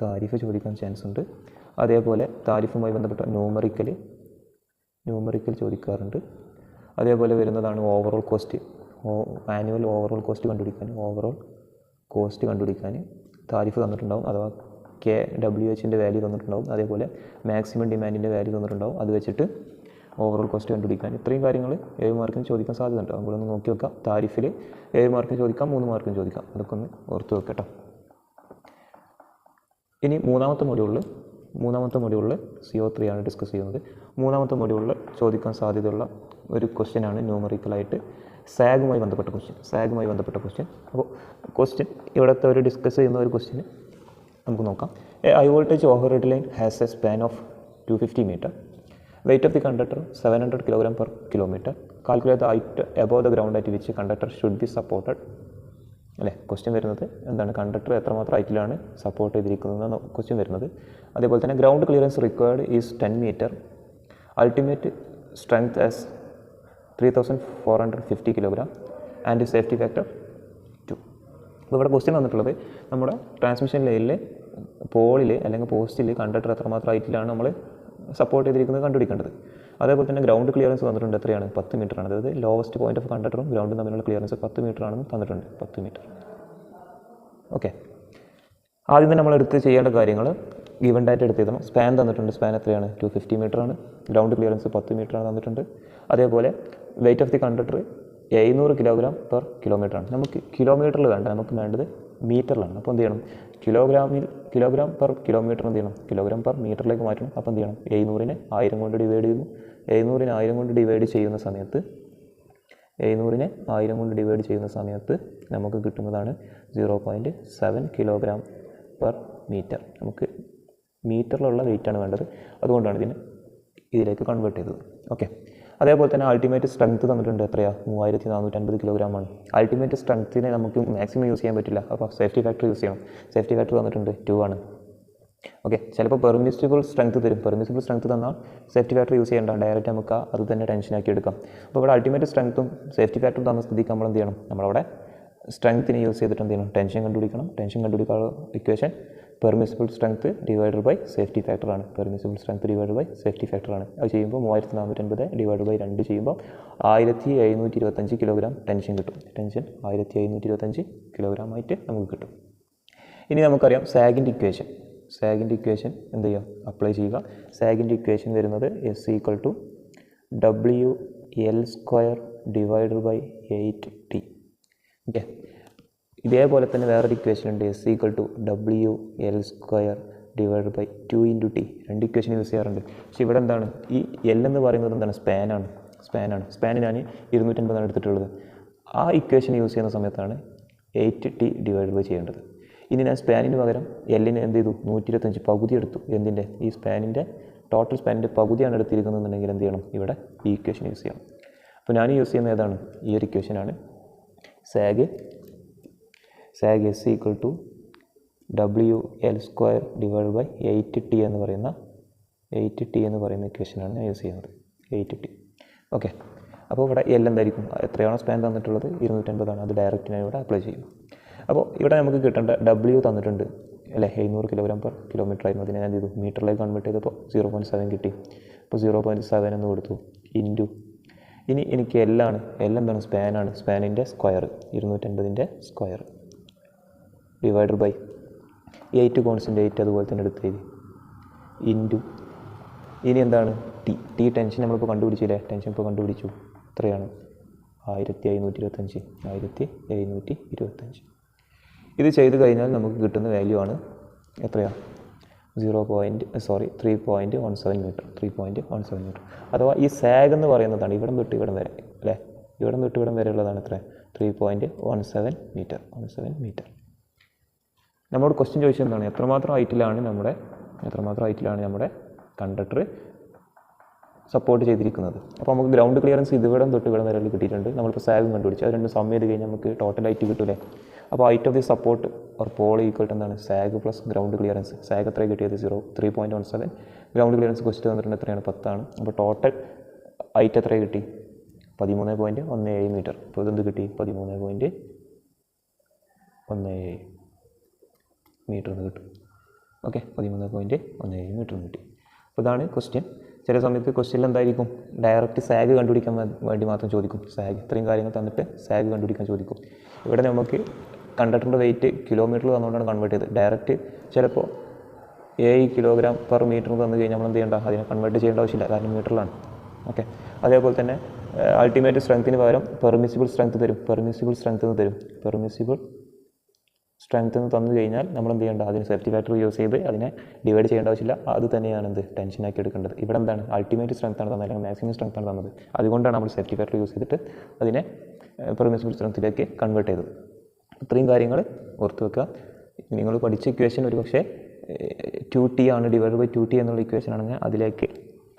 Speaker 1: താരിഫ് ചോദിക്കാൻ ചാൻസ് ഉണ്ട്. അതേപോലെ താരിഫുമായി ബന്ധപ്പെട്ട ന്യൂമറിക്കൽ ചോദിക്കാറുണ്ട്. അതേപോലെ വരുന്നതാണ് overall cost, annual overall cost കണ്ടുപിടിക്കാൻ താരിഫ് തന്നിട്ടുണ്ടാവും, അഥവാ KWH-ൻ്റെ വാല്യൂ തന്നിട്ടുണ്ടാവും. അതേപോലെ മാക്സിമം ഡിമാൻഡിൻ്റെ വാല്യൂ തന്നിട്ടുണ്ടാവും. അത് വെച്ചിട്ട് ഓവറോൾ കോസ്റ്റ് കണ്ടുപിടിക്കാൻ. ഇത്രയും കാര്യങ്ങൾ 7 മാർക്കിന് ചോദിക്കാൻ സാധ്യതയുണ്ട്. നമ്മളൊന്ന് നോക്കി വെക്കാം. താരിഫിൽ 7 മാർക്കിന് ചോദിക്കാം, 3 മാർക്കിന് ചോദിക്കാം. അതൊക്കെ ഒന്ന് ഓർത്ത് വെക്കട്ടോ. ഇനി മൂന്നാമത്തെ മൊഡ്യൂളിൽ CO3 ആണ് ഡിസ്കസ് ചെയ്യുന്നത്. മൂന്നാമത്തെ മൊഡ്യൂളിൽ ചോദിക്കാൻ സാധ്യതയുള്ള ഒരു ക്വസ്റ്റ്യനാണ് ന്യൂമറിക്കലായിട്ട് സാഗുമായി ബന്ധപ്പെട്ട ക്വസ്റ്റ്യൻ. അപ്പോൾ ക്വസ്റ്റ്യൻ ഇവിടുത്തെ ഒരു ഡിസ്കസ് ചെയ്യുന്ന ഒരു ക്വസ്റ്റ്യന് നമുക്ക് നോക്കാം. High voltage overhead line has a span of 250 metre. Weight of the conductor 700 kg per kilometer. Calculate the height above the ground at which conductor should be supported. അല്ലേ, question വരുന്നത് എന്താണ്, കണ്ടക്ടർ എത്രമാത്രം ഹൈറ്റിലാണ് support ചെയ്തിരിക്കുന്നതെന്നാണ് question വരുന്നത്. അതേപോലെ തന്നെ ground clearance required is 10 metre. Ultimate strength as 3450 kg and safety factor 2. അപ്പോൾ ഇവിടെ question വന്നിട്ടുള്ളത് നമ്മുടെ ട്രാൻസ്മിഷൻ ലൈനിൽ പോളിൽ അല്ലെങ്കിൽ പോസ്റ്റിൽ കണ്ടക്ടർ എത്രമാത്രം ഹൈറ്റിലാണ് നമ്മൾ സപ്പോർട്ട് ചെയ്തിരിക്കുന്നത് കണ്ടുപിടിക്കേണ്ടത്. അതേപോലെ തന്നെ ഗ്രൗണ്ട് ക്ലിയറൻസ് തന്നിട്ടുണ്ട്, എത്രയാണ്, 10 മീറ്ററാണ്. അതായത് ലോവസ്റ്റ് പോയിന്റ് ഓഫ് കണ്ടക്ടറും ഗ്രൗണ്ടും തമ്മിലുള്ള ക്ലിയറൻസ് 10 മീറ്ററാണെന്ന് തന്നിട്ടുണ്ട്, 10 മീറ്റർ. ഓക്കെ, ആദ്യം തന്നെ നമ്മൾ എടുത്ത് ചെയ്യേണ്ട കാര്യങ്ങൾ ഗിവൺ ഡാറ്റ എടുത്ത് എഴുതണം. സ്പാൻ തന്നിട്ടുണ്ട്, സ്പാൻ എത്രയാണ്, 250 മീറ്ററാണ്. ഗ്രൗണ്ട് ക്ലിയറൻസ് 10 മീറ്ററാണ് തന്നിട്ടുണ്ട്. അതേപോലെ weight of the conductor 700 kg per kilometer ആണ്. നമുക്ക് കിലോമീറ്ററിൽ വേണ്ട, നമുക്ക് വേണ്ടത് മീറ്ററിലാണ്. അപ്പോൾ എന്ത് ചെയ്യണം, കിലോഗ്രാം പെർ കിലോമീറ്റർ എന്ത് ചെയ്യണം, കിലോഗ്രാം പെർ മീറ്ററിലേക്ക് മാറ്റണം. അപ്പോൾ എന്ത് ചെയ്യണം, 700-നെ 1000 കൊണ്ട് ഡിവൈഡ് ചെയ്യുന്നു. 700-നെ 1000 കൊണ്ട് ഡിവൈഡ് ചെയ്യുന്ന സമയത്ത് നമുക്ക് കിട്ടുന്നതാണ് 0.7 kg per meter. നമുക്ക് മീറ്ററിലുള്ള വെയിറ്റാണ് വേണ്ടത്, അതുകൊണ്ടാണ് ഇതിലേക്ക് കൺവേർട്ട് ചെയ്തത്. ഓക്കെ, അതേപോലെ തന്നെ അൾട്ടിമേറ്റ് സ്ട്രെങ്ത് തന്നിട്ടുണ്ട്, എത്രയാണ്, 3450 kg ആണ്. അൾട്ടിമേറ്റ് സ്ട്രെങ്ത്തിനെ നമുക്ക് മാക്സിമം യൂസ് ചെയ്യാൻ പറ്റില്ല, അപ്പോൾ സേഫ്റ്റി ഫാക്ടർ യൂസ് ചെയ്യണം. സേഫ്റ്റി ഫാക്ടർ തന്നിട്ടുണ്ട് 2 ആണ്. ഓക്കെ, ചിലപ്പോൾ പെർമിസിബിൾ സ്ട്രെങ്ത് തരും. പെർമിസിബിൾ സ്ട്രെങ്ത് തന്നാൽ സേഫ്റ്റി ഫാക്ടർ യൂസ് ചെയ്യേണ്ട, ഡയറക്റ്റ് നമുക്ക് അത് തന്നെ ടെൻഷനാക്കി എടുക്കാം. അപ്പോൾ ഇവിടെ അൾട്ടിമേറ്റ് സ്ട്രെങ്ത്തും സേഫ്റ്റി ഫാക്ടറും തന്ന സ്ഥിതിക്ക് നമ്മൾ എന്ത് ചെയ്യണം, നമ്മളവിടെ സ്ട്രെങ്ത്തിനെ യൂസ് ചെയ്തിട്ട് എന്ത് ചെയ്യണം, ടെൻഷൻ കണ്ടുപിടിക്കണം. ടെൻഷൻ കണ്ടുപിടിക്കാനുള്ള equation permissible strength divided by safety ഫാക്ടറാണ്. Permissible strength divide by safety ഫാക്ടറാണ്. അത് ചെയ്യുമ്പോൾ 3450 ഡിവൈഡ് ബൈ 2 ചെയ്യുമ്പോൾ 1725 kg ടെൻഷൻ കിട്ടും. ടെൻഷൻ 1725 kg ആയിട്ട് നമുക്ക് കിട്ടും. ഇനി നമുക്കറിയാം സാഗിൻ്റെ ഇക്വേഷൻ എന്ത് ചെയ്യുക, അപ്ലൈ ചെയ്യുക. സാഗിൻ്റെ ഇക്വേഷൻ വരുന്നത് S=WL² divided by 8T. Okay, ഇതേപോലെ തന്നെ വേറൊരു ഇക്വേഷൻ ഉണ്ട്, S=WL² divided by 2 × T. 2 equation use ചെയ്യാറുണ്ട്. പക്ഷേ ഇവിടെ എന്താണ്, ഈ L എന്ന് പറയുന്നത് എന്താണ്, സ്പാനാണ്. ഞാൻ 250 എടുത്തിട്ടുള്ളത്. ആ ഇക്വേഷൻ യൂസ് ചെയ്യുന്ന സമയത്താണ് 8T ഡിവൈഡ് ബൈ ചെയ്യേണ്ടത്. ഇനി ഞാൻ സ്പാനിന് പകരം L-ന് എന്ത് ചെയ്തു, 125 പകുതി എടുത്തു. എന്തിൻ്റെ, ഈ ടോട്ടൽ സ്പാനിൻ്റെ പകുതിയാണ് എടുത്തിരിക്കുന്നതെന്നുണ്ടെങ്കിൽ എന്ത് ചെയ്യണം, ഇവിടെ ഈ ഇക്വേഷൻ യൂസ് ചെയ്യണം. അപ്പോൾ ഞാൻ യൂസ് ചെയ്യുന്ന ഏതാണ്, ഈ ഒരു ഇക്വേഷനാണ്. Zag S=WL² divide by 8T എന്ന് പറയുന്ന ഇക്വേഷനാണ് ഞാൻ യൂസ് ചെയ്യുന്നത്, 8T. ഓക്കെ, അപ്പോൾ ഇവിടെ L എന്തായിരിക്കും, എത്രയാണോ സ്പാൻ തന്നിട്ടുള്ളത് 250 ആണ്, അത് ഡയറക്റ്റ് ഞാൻ ഇവിടെ അപ്ലൈ ചെയ്യും. അപ്പോൾ ഇവിടെ നമുക്ക് കിട്ടേണ്ട W തന്നിട്ടുണ്ട് അല്ലേ, 700 kg per kilometer ആയിരുന്നു. അതിനെ ഞാൻ എന്ത് ചെയ്തു, മീറ്ററിലേക്ക് കൺവേർട്ട് ചെയ്തപ്പോൾ 0.7 കിട്ടി. അപ്പോൾ 0.7 എന്ന് കൊടുത്തു ഇൻറ്റു ഇനി എനിക്ക് എല്ലാണ്, എന്താണ് സ്പാനാണ്, സ്പാനിൻ്റെ സ്ക്വയർ 250ൻ്റെ സ്ക്വയർ ഡിവൈഡഡ് ബൈ 8 കോൺസ്റ്റൻ്റ് 8 അതുപോലെ തന്നെ എടുത്ത് എഴുതി ഇൻറ്റു ഇനി എന്താണ് ടി ടെൻഷൻ നമ്മളിപ്പോൾ കണ്ടുപിടിച്ചില്ലേ, ടെൻഷൻ ഇപ്പോൾ കണ്ടുപിടിച്ചു എത്രയാണ് 1725 ഇത് ചെയ്ത് കഴിഞ്ഞാൽ നമുക്ക് കിട്ടുന്ന വാല്യൂ ആണ് എത്രയാണ് 3.17 മീറ്റർ 3.17 മീറ്റർ. അഥവാ ഈ സാഗ് എന്ന് പറയുന്നതാണ് ഇവിടം തൊട്ട് ഇവിടം വരെ അല്ലേ, ഇവിടം തൊട്ട് ഇവിടം വരെ ഉള്ളതാണ് എത്ര 3.17 മീറ്റർ. നമ്മളോട് ക്വസ്റ്റ്യൻ ചോദിച്ചത് എന്താണ്, എത്രമാത്രം ഹൈറ്റിലാണ് നമ്മുടെ കണ്ടക്ടർ സപ്പോർട്ട് ചെയ്തിരിക്കുന്നത്. അപ്പോൾ നമുക്ക് ഗ്രൗണ്ട് ക്ലിയറൻസ് ഇവിടം തൊട്ട് ഇവിടം വരെ കിട്ടിയിട്ടുണ്ട്. നമ്മളിപ്പോൾ സാഗും കണ്ടുപിടിച്ചു, അത് രണ്ടും സം ചെയ്ത് കഴിഞ്ഞാൽ നമുക്ക് ടോട്ടൽ ഹൈറ്റ് കിട്ടൂലേ. അപ്പോൾ height of the support or pole equal to എന്താണ് sag plus ground clearance. Sag എത്ര കിട്ടിയത് 3.17, ഗ്രൗണ്ട് ക്ലിയറൻസ് ക്വസ്റ്റ് വന്നിട്ടുണ്ട് എത്രയാണ് 10 ആണ്. അപ്പോൾ ടോട്ടൽ ഹൈറ്റ് എത്ര കിട്ടി 13.17 മീറ്റർ. അപ്പോൾ ഇതെന്ത് കിട്ടി 13.17 മീറ്റർ എന്ന് കിട്ടും. ഓക്കെ 13.17 മീറ്റർ എന്ന് കിട്ടി. അപ്പോൾ ഇതാണ് ക്വസ്റ്റ്യൻ. ചില സമയത്ത് ക്വസ്റ്റ്യനിൽ എന്തായിരിക്കും ഡയറക്റ്റ് സാഗ് കണ്ടുപിടിക്കാൻ വേണ്ടി മാത്രം ചോദിക്കും. സാഗ് ഇത്രയും കാര്യങ്ങൾ തന്നിട്ട് സാഗ് കണ്ടുപിടിക്കാൻ ചോദിക്കും. ഇവിടെ നമുക്ക് കണ്ടക്ടറിൻ്റെ വെയിറ്റ് കിലോമീറ്റർ തന്നുകൊണ്ടാണ് കൺവേർട്ട് ചെയ്തത്. ഡയറക്റ്റ് ചിലപ്പോൾ 7 കിലോഗ്രാം പെർ മീറ്റർ തന്നു കഴിഞ്ഞാൽ നമ്മൾ എന്ത് ചെയ്യേണ്ട, അതിനെ കൺവേർട്ട് ചെയ്യേണ്ട ആവശ്യമില്ല, കാരണം മീറ്ററിലാണ്. ഓക്കെ അതേപോലെ തന്നെ അൾട്ടിമേറ്റ് സ്ട്രെങ്ത്തിന് പകരം പെർമിസിബിൾ സ്ട്രെങ്ത് എന്ന് തന്നു കഴിഞ്ഞാൽ നമ്മൾ എന്ത് ചെയ്യേണ്ട, അതിന് സേഫ്റ്റി ഫാക്ടർ യൂസ് ചെയ്ത് അതിനെ ഡിവൈഡ് ചെയ്യേണ്ട ആവശ്യമില്ല. അത് തന്നെയാണ് എന്ത് ടെൻഷനാക്കി എടുക്കേണ്ടത്. ഇവിടെ എന്താണ് അൾട്ടിമേറ്റ് സ്ട്രെങ്ത് ആണ് തന്നത്, അല്ലെങ്കിൽ മാക്സിമം സ്ട്രെങ്ത് ആണ് തന്നത്. അതുകൊണ്ടാണ് നമ്മൾ സേഫ്റ്റി ഫാക്ടർ യൂസ് ചെയ്തിട്ട് അതിനെ പെർമിസിബിൾ സ്ട്രെങ്ത്തിലേക്ക് കൺവേർട്ട് ചെയ്തത്. ഇത്രയും കാര്യങ്ങൾ ഓർത്ത് വെക്കുക. നിങ്ങൾ പഠിച്ച ഇക്വേഷൻ ഒരു പക്ഷേ 2t ആണ്, ഡിവൈഡ് ബൈ 2t എന്നുള്ള ഇക്വേഷൻ ആണെങ്കിൽ അതിലേക്ക്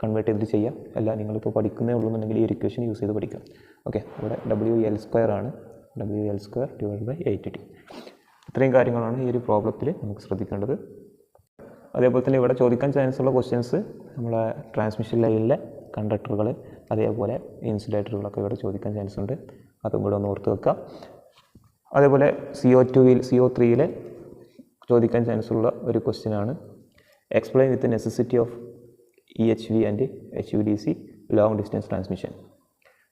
Speaker 1: കൺവേർട്ട് ചെയ്തിട്ട് ചെയ്യാം. അല്ല നിങ്ങളിപ്പോൾ പഠിക്കുന്നേ ഉള്ളൂ എന്നുണ്ടെങ്കിൽ ഈ ഒരു ഇക്വേഷൻ യൂസ് ചെയ്ത് പഠിക്കാം. ഓക്കെ ഇവിടെ WL² ആണ്, WL² ഡിവൈഡ് ബൈ 8t. ഇത്രയും കാര്യങ്ങളാണ് ഈ ഒരു പ്രോബ്ലത്തിൽ നമുക്ക് ശ്രദ്ധിക്കേണ്ടത്. അതേപോലെ തന്നെ ഇവിടെ ചോദിക്കാൻ ചാൻസ് ഉള്ള ക്വസ്റ്റ്യൻസ് നമ്മളെ ട്രാൻസ്മിഷൻ ലൈനിലെ കണ്ടക്ടറുകൾ അതേപോലെ ഇൻസുലേറ്ററുകളൊക്കെ ഇവിടെ ചോദിക്കാൻ ചാൻസ് ഉണ്ട്. അതും കൂടെ ഒന്ന് ഓർത്ത് വെക്കാം. അതേപോലെ CO3 ചോദിക്കാൻ ചാൻസ് ഉള്ള ഒരു ക്വസ്റ്റ്യനാണ് explain with necessity of EHV and HVDC long distance transmission.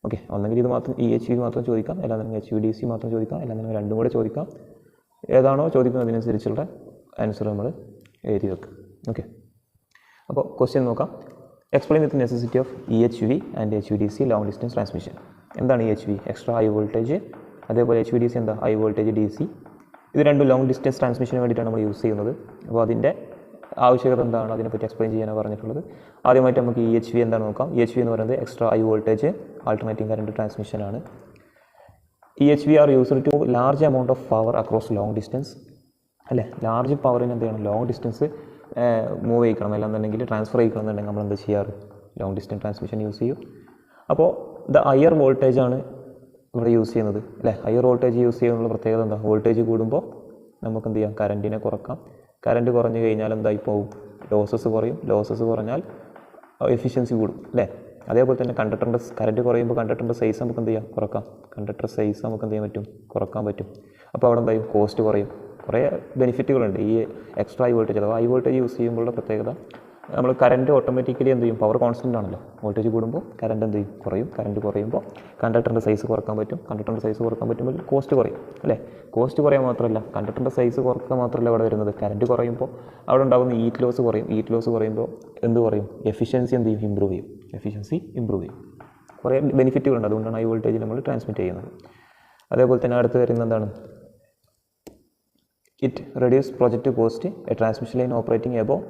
Speaker 1: Okay ഒന്നെങ്കിൽ ഇത് മാത്രം EHV മാത്രം ചോദിക്കാം, അല്ലാന്നുണ്ടെങ്കിൽ HVDC മാത്രം ചോദിക്കാം, അല്ലാന്നുണ്ടെങ്കിൽ രണ്ടും കൂടെ ചോദിക്കാം. ഏതാണോ ചോദിക്കുന്നതിനനുസരിച്ചുള്ള ആൻസർ നമ്മൾ എഴുതി വെക്കുക. ഓക്കെ അപ്പോൾ ക്വസ്റ്റ്യൻ നോക്കാം. Explain with necessity of EHV and HVDC long distance transmission. എന്താണ് EHV? Extra high voltage. അതേപോലെ HVDC എന്താ ഹൈ വോൾട്ടേജ് DC. ഇത് രണ്ടും ലോങ് ഡിസ്റ്റൻസ് ട്രാൻസ്മിഷന് വേണ്ടിയിട്ടാണ് നമ്മൾ യൂസ് ചെയ്യുന്നത്. അപ്പോൾ അതിൻ്റെ ആവശ്യകത എന്താണ്, അതിനെപ്പറ്റി എക്സ്പ്ലെയിൻ ചെയ്യാനാണ് പറഞ്ഞിട്ടുള്ളത്. ആദ്യമായിട്ട് നമുക്ക് EHV എന്താണ് നോക്കാം. EHV എന്ന് പറയുന്നത് extra high voltage alternating current ട്രാൻസ്മിഷനാണ്. EHV are used to large amount of power across long distance അല്ലേ. ലാർജ് പവറിന് എന്ത് ചെയ്യണം, ലോങ് ഡിസ്റ്റൻസ് മൂവ് ചെയ്യിക്കണം, അല്ലാന്നുണ്ടെങ്കിൽ ട്രാൻസ്ഫർ ചെയ്യിക്കണമെന്നുണ്ടെങ്കിൽ നമ്മൾ എന്താ ചെയ്യാറ്, ലോങ് ഡിസ്റ്റൻസ് ട്രാൻസ്മിഷൻ യൂസ് ചെയ്യും. അപ്പോൾ ഹയർ വോൾട്ടേജ് ആണ് ഇവിടെ യൂസ് ചെയ്യുന്നത് അല്ലേ. ഹയർ വോൾട്ടേജ് യൂസ് ചെയ്യുന്നുള്ള പ്രത്യേകത എന്താ, വോൾട്ടേജ് കൂടുമ്പോൾ നമുക്ക് എന്ത് ചെയ്യാം, കറണ്ടിനെ കുറക്കാം. കറണ്ട് കുറഞ്ഞു കഴിഞ്ഞാൽ എന്തായി പോകും, ലോസസ് കുറയും. ലോസസ് കുറഞ്ഞാൽ എഫിഷ്യൻസി കൂടും അല്ലേ. അതേപോലെ തന്നെ കണ്ടക്ടറിൻ്റെ കറണ്ട് കുറയുമ്പോൾ കണ്ടക്ടറിൻ്റെ സൈസ് നമുക്ക് എന്ത് ചെയ്യാം, കുറക്കാം. കണ്ടക്ടർ സൈസ് നമുക്ക് എന്ത് ചെയ്യാൻ പറ്റും, കുറക്കാൻ പറ്റും. അപ്പോൾ അവിടെ എന്തായും കോസ്റ്റ് കുറയും. കുറേ ബെനിഫിറ്റുകളുണ്ട് ഈ എക്സ്ട്രാ ഹൈ വോൾട്ടേജ് അഥവാ ഹൈ വോൾട്ടേജ് യൂസ് ചെയ്യുമ്പോഴുള്ള പ്രത്യേകത, നമ്മൾ കറണ്ട് ഓട്ടോമാറ്റിക്കലി എന്ത് ചെയ്യും, പവർ കോൺസ്റ്റൻ്റ് ആണല്ലോ. വോൾട്ടേജ് കൂടുമ്പോൾ കറണ്ട് എന്ത് ചെയ്യും, കുറയും. കറണ്ട് കുറയുമ്പോൾ കണ്ടക്ടറിൻ്റെ സൈസ് കുറക്കാൻ പറ്റും. കണ്ടക്ടറിൻ്റെ സൈസ് കുറക്കാൻ പറ്റുമ്പോൾ കോസ്റ്റ് കുറയും അല്ലേ. കോസ്റ്റ് കുറയാൻ മാത്രമല്ല, കണ്ടക്ടറിൻ്റെ സൈസ് കുറക്കുക മാത്രമല്ല അവിടെ വരുന്നത്, കറണ്ട് കുറയുമ്പോൾ അവിടെ ഉണ്ടാകുന്ന ഹീറ്റ് ലോസ് കുറയും. ഹീറ്റ് ലോസ് കുറയുമ്പോൾ എന്ത് കുറയും, എഫിഷ്യൻസി എന്ത് ചെയ്യും, ഇമ്പ്രൂവ് ചെയ്യും. കുറേ ബെനിഫിറ്റുകളുണ്ട്. അതുകൊണ്ടാണ് ഹൈ വോൾട്ടേജ് നമ്മൾ ട്രാൻസ്മിറ്റ് ചെയ്യുന്നത്. അതേപോലെ തന്നെ അടുത്ത് വരുന്നത് എന്താണ്, it reduce project cost. A transmission line operating above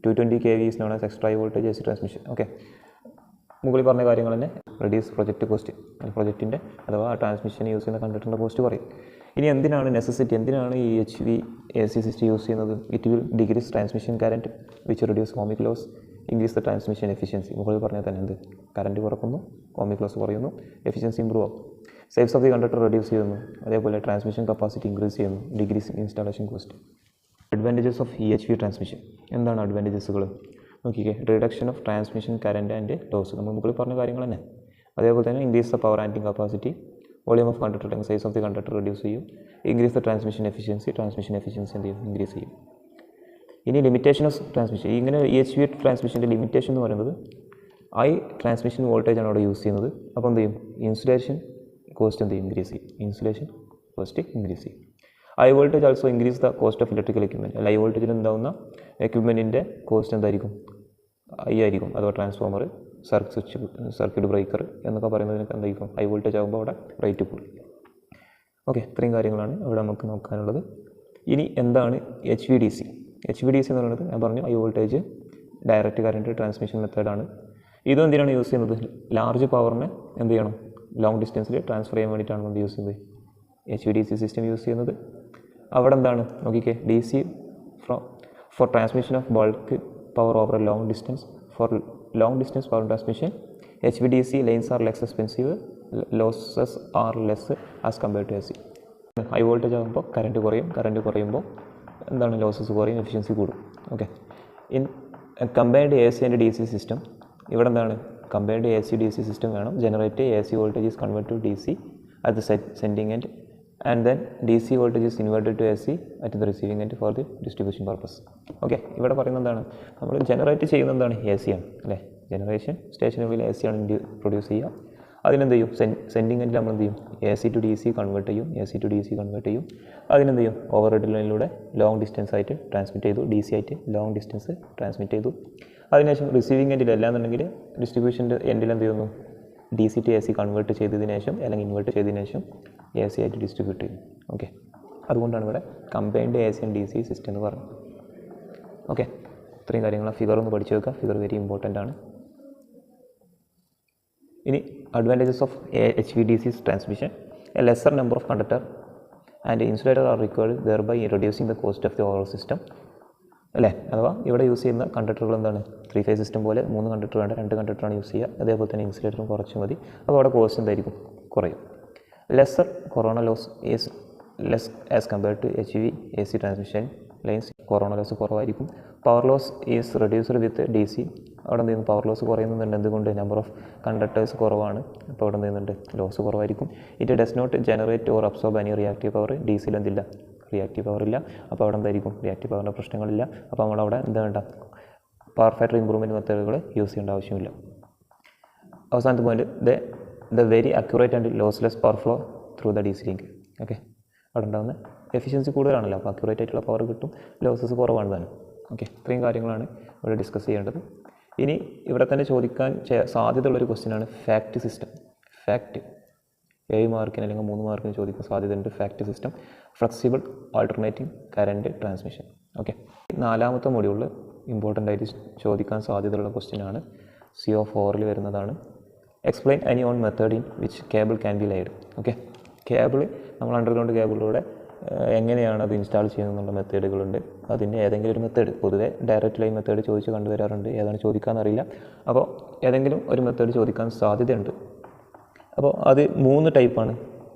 Speaker 1: 220 kV is known as extra high voltage AC transmission. Okay മുകളിൽ പറഞ്ഞ കാര്യങ്ങൾ തന്നെ റെഡ്യൂസ് പ്രൊജക്റ്റ് കോസ്റ്റ്, പ്രൊജക്റ്റിൻ്റെ അഥവാ ട്രാൻസ്മിഷൻ യൂസ് ചെയ്യുന്ന കണ്ടക്ടറിൻ്റെ കോസ്റ്റ് പറയും. ഇനി എന്തിനാണ് നെസസിറ്റി, എന്തിനാണ് ഈ HV AC സിസ്റ്റം യൂസ് ചെയ്യുന്നത്? It will decrease transmission current which reduce ohmic loss, increase the transmission efficiency. മുകളിൽ പറഞ്ഞാൽ തന്നെ എന്ത്, കറണ്ട് കുറക്കുന്നു, ഓമിക് ലോസ് കുറയുന്നു, എഫിഷ്യൻസി ഇമ്പ്രൂവ് ആവും, size of the conductor reduce ചെയ്യുന്നു, അതേപോലെ ട്രാൻസ്മിഷൻ കപ്പാസിറ്റി ഇൻക്രീസ് ചെയ്യുന്നു, decrease installation cost. Advantages of EHV transmission. എന്താണ് അഡ്വാൻറ്റേജസുകൾ നോക്കിക്കേ. Reduction of transmission current and loss, നമ്മൾ മുകളിൽ പറഞ്ഞ കാര്യങ്ങൾ തന്നെ. അതേപോലെ തന്നെ increase the power handling capacity, volume of conductor അല്ലെങ്കിൽ size of the conductor reduce ചെയ്യും, ഇൻക്രീസ് ദ ട്രാൻസ്മിഷൻ എഫിഷ്യൻസി എന്ത് ചെയ്യും, ഇൻക്രീസ് ചെയ്യും. ഇനി ലിമിറ്റേഷൻ ഓഫ് ട്രാൻസ്മിഷൻ. ഇങ്ങനെ EHV ട്രാൻസ്മിഷൻ്റെ ലിമിറ്റേഷൻ എന്ന് പറയുന്നത് ഹൈ ട്രാൻസ്മിഷൻ വോൾട്ടേജ് ആണ് അവിടെ യൂസ് ചെയ്യുന്നത്. അപ്പോൾ എന്ത് ചെയ്യും, ഇൻസുലേഷൻ കോസ്റ്റ് എന്ത് ചെയ്യും, ഇൻക്രീസ് ചെയ്യും. ഇൻസുലേഷൻ കോസ്റ്റ് ഇൻക്രീസ് ചെയ്യും. High voltage also increase the cost of electrical equipment. High വോൾട്ടേജിൽ ഉണ്ടാകുന്ന എക്യുപ്മെൻറ്റിൻ്റെ കോസ്റ്റ് എന്തായിരിക്കും, ഹൈ ആയിരിക്കും. അഥവാ ട്രാൻസ്ഫോമർ, സർക്യൂട്ട് ബ്രേക്കർ എന്നൊക്കെ പറയുന്നതിനൊക്കെ എന്തായിരിക്കും, ഹൈ വോൾട്ടേജ് ആകുമ്പോൾ അവിടെ റേറ്റ് കൂടും. ഓക്കെ, ഇത്രയും കാര്യങ്ങളാണ് ഇവിടെ നമുക്ക് നോക്കാനുള്ളത്. ഇനി എന്താണ് HVDC? HVDC എന്ന് പറയുന്നത് ഞാൻ പറഞ്ഞു high voltage direct current transmission മെത്തേഡാണ്. ഇതും എന്തിനാണ് യൂസ് ചെയ്യുന്നത്, ലാർജ് പവറിനെ എന്ത് ചെയ്യണം, ലോങ് ഡിസ്റ്റൻസിൽ ട്രാൻസ്ഫർ ചെയ്യാൻ വേണ്ടിയിട്ടാണ് നമ്മൾ യൂസ് ചെയ്യുന്നത് HVDC സിസ്റ്റം യൂസ് ചെയ്യുന്നത്. അവിടെ എന്താണ് നോക്കിക്കേ, DC for transmission of bulk power over a long distance. For long distance power transmission HVDC lines are less expensive, losses are less as compared to AC. High voltage ആകുമ്പോൾ current കുറയുമ്പോൾ എന്താണ്, losses കുറയും, efficiency കൂടും. Okay, in compared AC and DC system, ഇവിടെ എന്താണ്, compared AC DC system വേണം. Generate AC voltage is convert to DC at the sending end and then DC voltage is inverted to AC at the receiving end for the distribution purpose. Okay, ഇവിടെ പറയുന്നത് എന്താണ്, നമ്മൾ generate ചെയ്യുന്നത് എന്താണ്, AC ആണ് അല്ലേ. Generation സ്റ്റേഷനുള്ളിൽ AC ആണ് produce ചെയ്യുക. അതിനെന്ത് ചെയ്യും, സെൻഡിങ് എൻഡിൽ നമ്മൾ എന്ത് ചെയ്യും, AC ടു DC കൺവേർട്ട് ചെയ്യും. അതിനെന്ത് ചെയ്യും, ഓവർ ഹെഡ് ലൈനിലൂടെ ലോങ് ഡിസ്റ്റൻസ് ആയിട്ട് ട്രാൻസ്മിറ്റ് ചെയ്തു, DC ആയിട്ട് ലോങ് ഡിസ്റ്റൻസ് ട്രാൻസ്മിറ്റ് ചെയ്തു. അതിനുശേഷം റിസീവിംഗ് എൻഡിൽ അല്ലാന്നുണ്ടെങ്കിൽ ഡിസ്ട്രിബ്യൂഷൻ്റെ എൻഡിൽ എന്ത് ചെയ്യുന്നു, DC ടു AC കൺവേർട്ട് ചെയ്തതിന് ശേഷം അല്ലെങ്കിൽ ഇൻവേർട്ട് ചെയ്തതിന് ശേഷം AC ആയിട്ട് ഡിസ്ട്രിബ്യൂട്ട് ചെയ്യും. ഓക്കെ, അതുകൊണ്ടാണ് ഇവിടെ combined AC and DC system എന്ന് പറയുന്നത്. ഓക്കെ, ഇത്രയും കാര്യങ്ങൾ ഫിഗർ ഒന്ന് പഠിച്ചു വെക്കുക. ഫിഗർ വെരി ഇമ്പോർട്ടൻ്റ് ആണ്. ഇനി advantages of HVDC transmission. A lesser number of conductor and insulator are required, thereby reducing the cost of the overall system അല്ലേ. അഥവാ ഇവിടെ യൂസ് ചെയ്യുന്ന കണ്ടക്ടറുകൾ എന്താണ്, 3 ഫേസ് സിസ്റ്റം പോലെ 3 കണ്ടക്ടർ വേണ്ട, 2 കണ്ടക്ടറാണ് യൂസ് ചെയ്യുക. അതേപോലെ തന്നെ ഇൻസുലേറ്ററും കുറച്ച് മതി. അപ്പോൾ അവിടെ കോസ്റ്റ് എന്തായിരിക്കും, കുറയും. Lesser corona loss is less as compared to HVAC transmission lines. Corona loss കുറവായിരിക്കും. Power loss is reduced with DC. അവിടെ എന്ത് ചെയ്യുന്നു, പവർ ലോസ് കുറയുന്നുണ്ട്. എന്തുകൊണ്ട്, നമ്പർ ഓഫ് കണ്ടക്ടേഴ്സ് കുറവാണ്. അപ്പോൾ അവിടെ എന്ത് ചെയ്യുന്നുണ്ട്, ലോസ് കുറവായിരിക്കും. It does not generate or absorb any reactive power. DCയിൽ എന്തില്ല, റിയാക്റ്റീവ് പവർ ഇല്ല. അപ്പോൾ അവിടെ എന്തായിരിക്കും, റിയാക്റ്റീവ് പവറിൻ്റെ പ്രശ്നങ്ങളില്ല. അപ്പോൾ നമ്മളവിടെ എന്താ വേണ്ട, പവർ ഫാക്ടർ ഇമ്പ്രൂവ്മെൻറ്റ് മെത്തേഡുകൾ യൂസ് ചെയ്യേണ്ട ആവശ്യമില്ല. അവസാനത്തെ point, the very accurate and lossless power flow through the DC link. Okay, അവിടെ ഉണ്ടാകുന്ന എഫിഷ്യൻസി കൂടുതലാണല്ലോ, അപ്പോൾ അക്യുറേറ്റ് ആയിട്ടുള്ള പവർ കിട്ടും, ലോസസ് കുറവാണ് താനും. ഓക്കെ, ഇത്രയും കാര്യങ്ങളാണ് ഇവിടെ ഡിസ്കസ് ചെയ്യേണ്ടത്. ഇനി ഇവിടെ തന്നെ ചോദിക്കാൻ സാധ്യതയുള്ളൊരു ക്വസ്റ്റ്യനാണ് ഫാക്റ്റ് സിസ്റ്റം. ഫാക്റ്റ് 7 മാർക്കിന് അല്ലെങ്കിൽ 3 മാർക്കിന് ചോദിക്കാൻ സാധ്യതയുണ്ട്. Fact system, flexible alternating current transmission. Okay, 4ാമത്തെ മൊഡ്യൂളിൽ ഇമ്പോർട്ടൻ്റ് ആയിട്ട് ചോദിക്കാൻ സാധ്യതയുള്ള ക്വസ്റ്റ്യനാണ്. CO4 വരുന്നതാണ്. Explain any one method in which cable can be laid. Okay, cable നമ്മൾ അണ്ടർഗ്രൗണ്ട് കേബിളിലൂടെ എങ്ങനെയാണ് അത് ഇൻസ്റ്റാൾ ചെയ്യുന്നുള്ള മെത്തേഡുകളുണ്ട്. അതിൻ്റെ ഏതെങ്കിലും ഒരു മെത്തേഡ്, പൊതുവെ ഡയറക്റ്റ് ലൈൻ മെത്തേഡ് ചോദിച്ച് കണ്ടുവരാറുണ്ട്. ഏതാണ് ചോദിക്കാമെന്നറിയില്ല. അപ്പോൾ ഏതെങ്കിലും ഒരു മെത്തേഡ് ചോദിക്കാൻ സാധ്യതയുണ്ട്. അപ്പോൾ അത് 3 ടൈപ്പാണ്.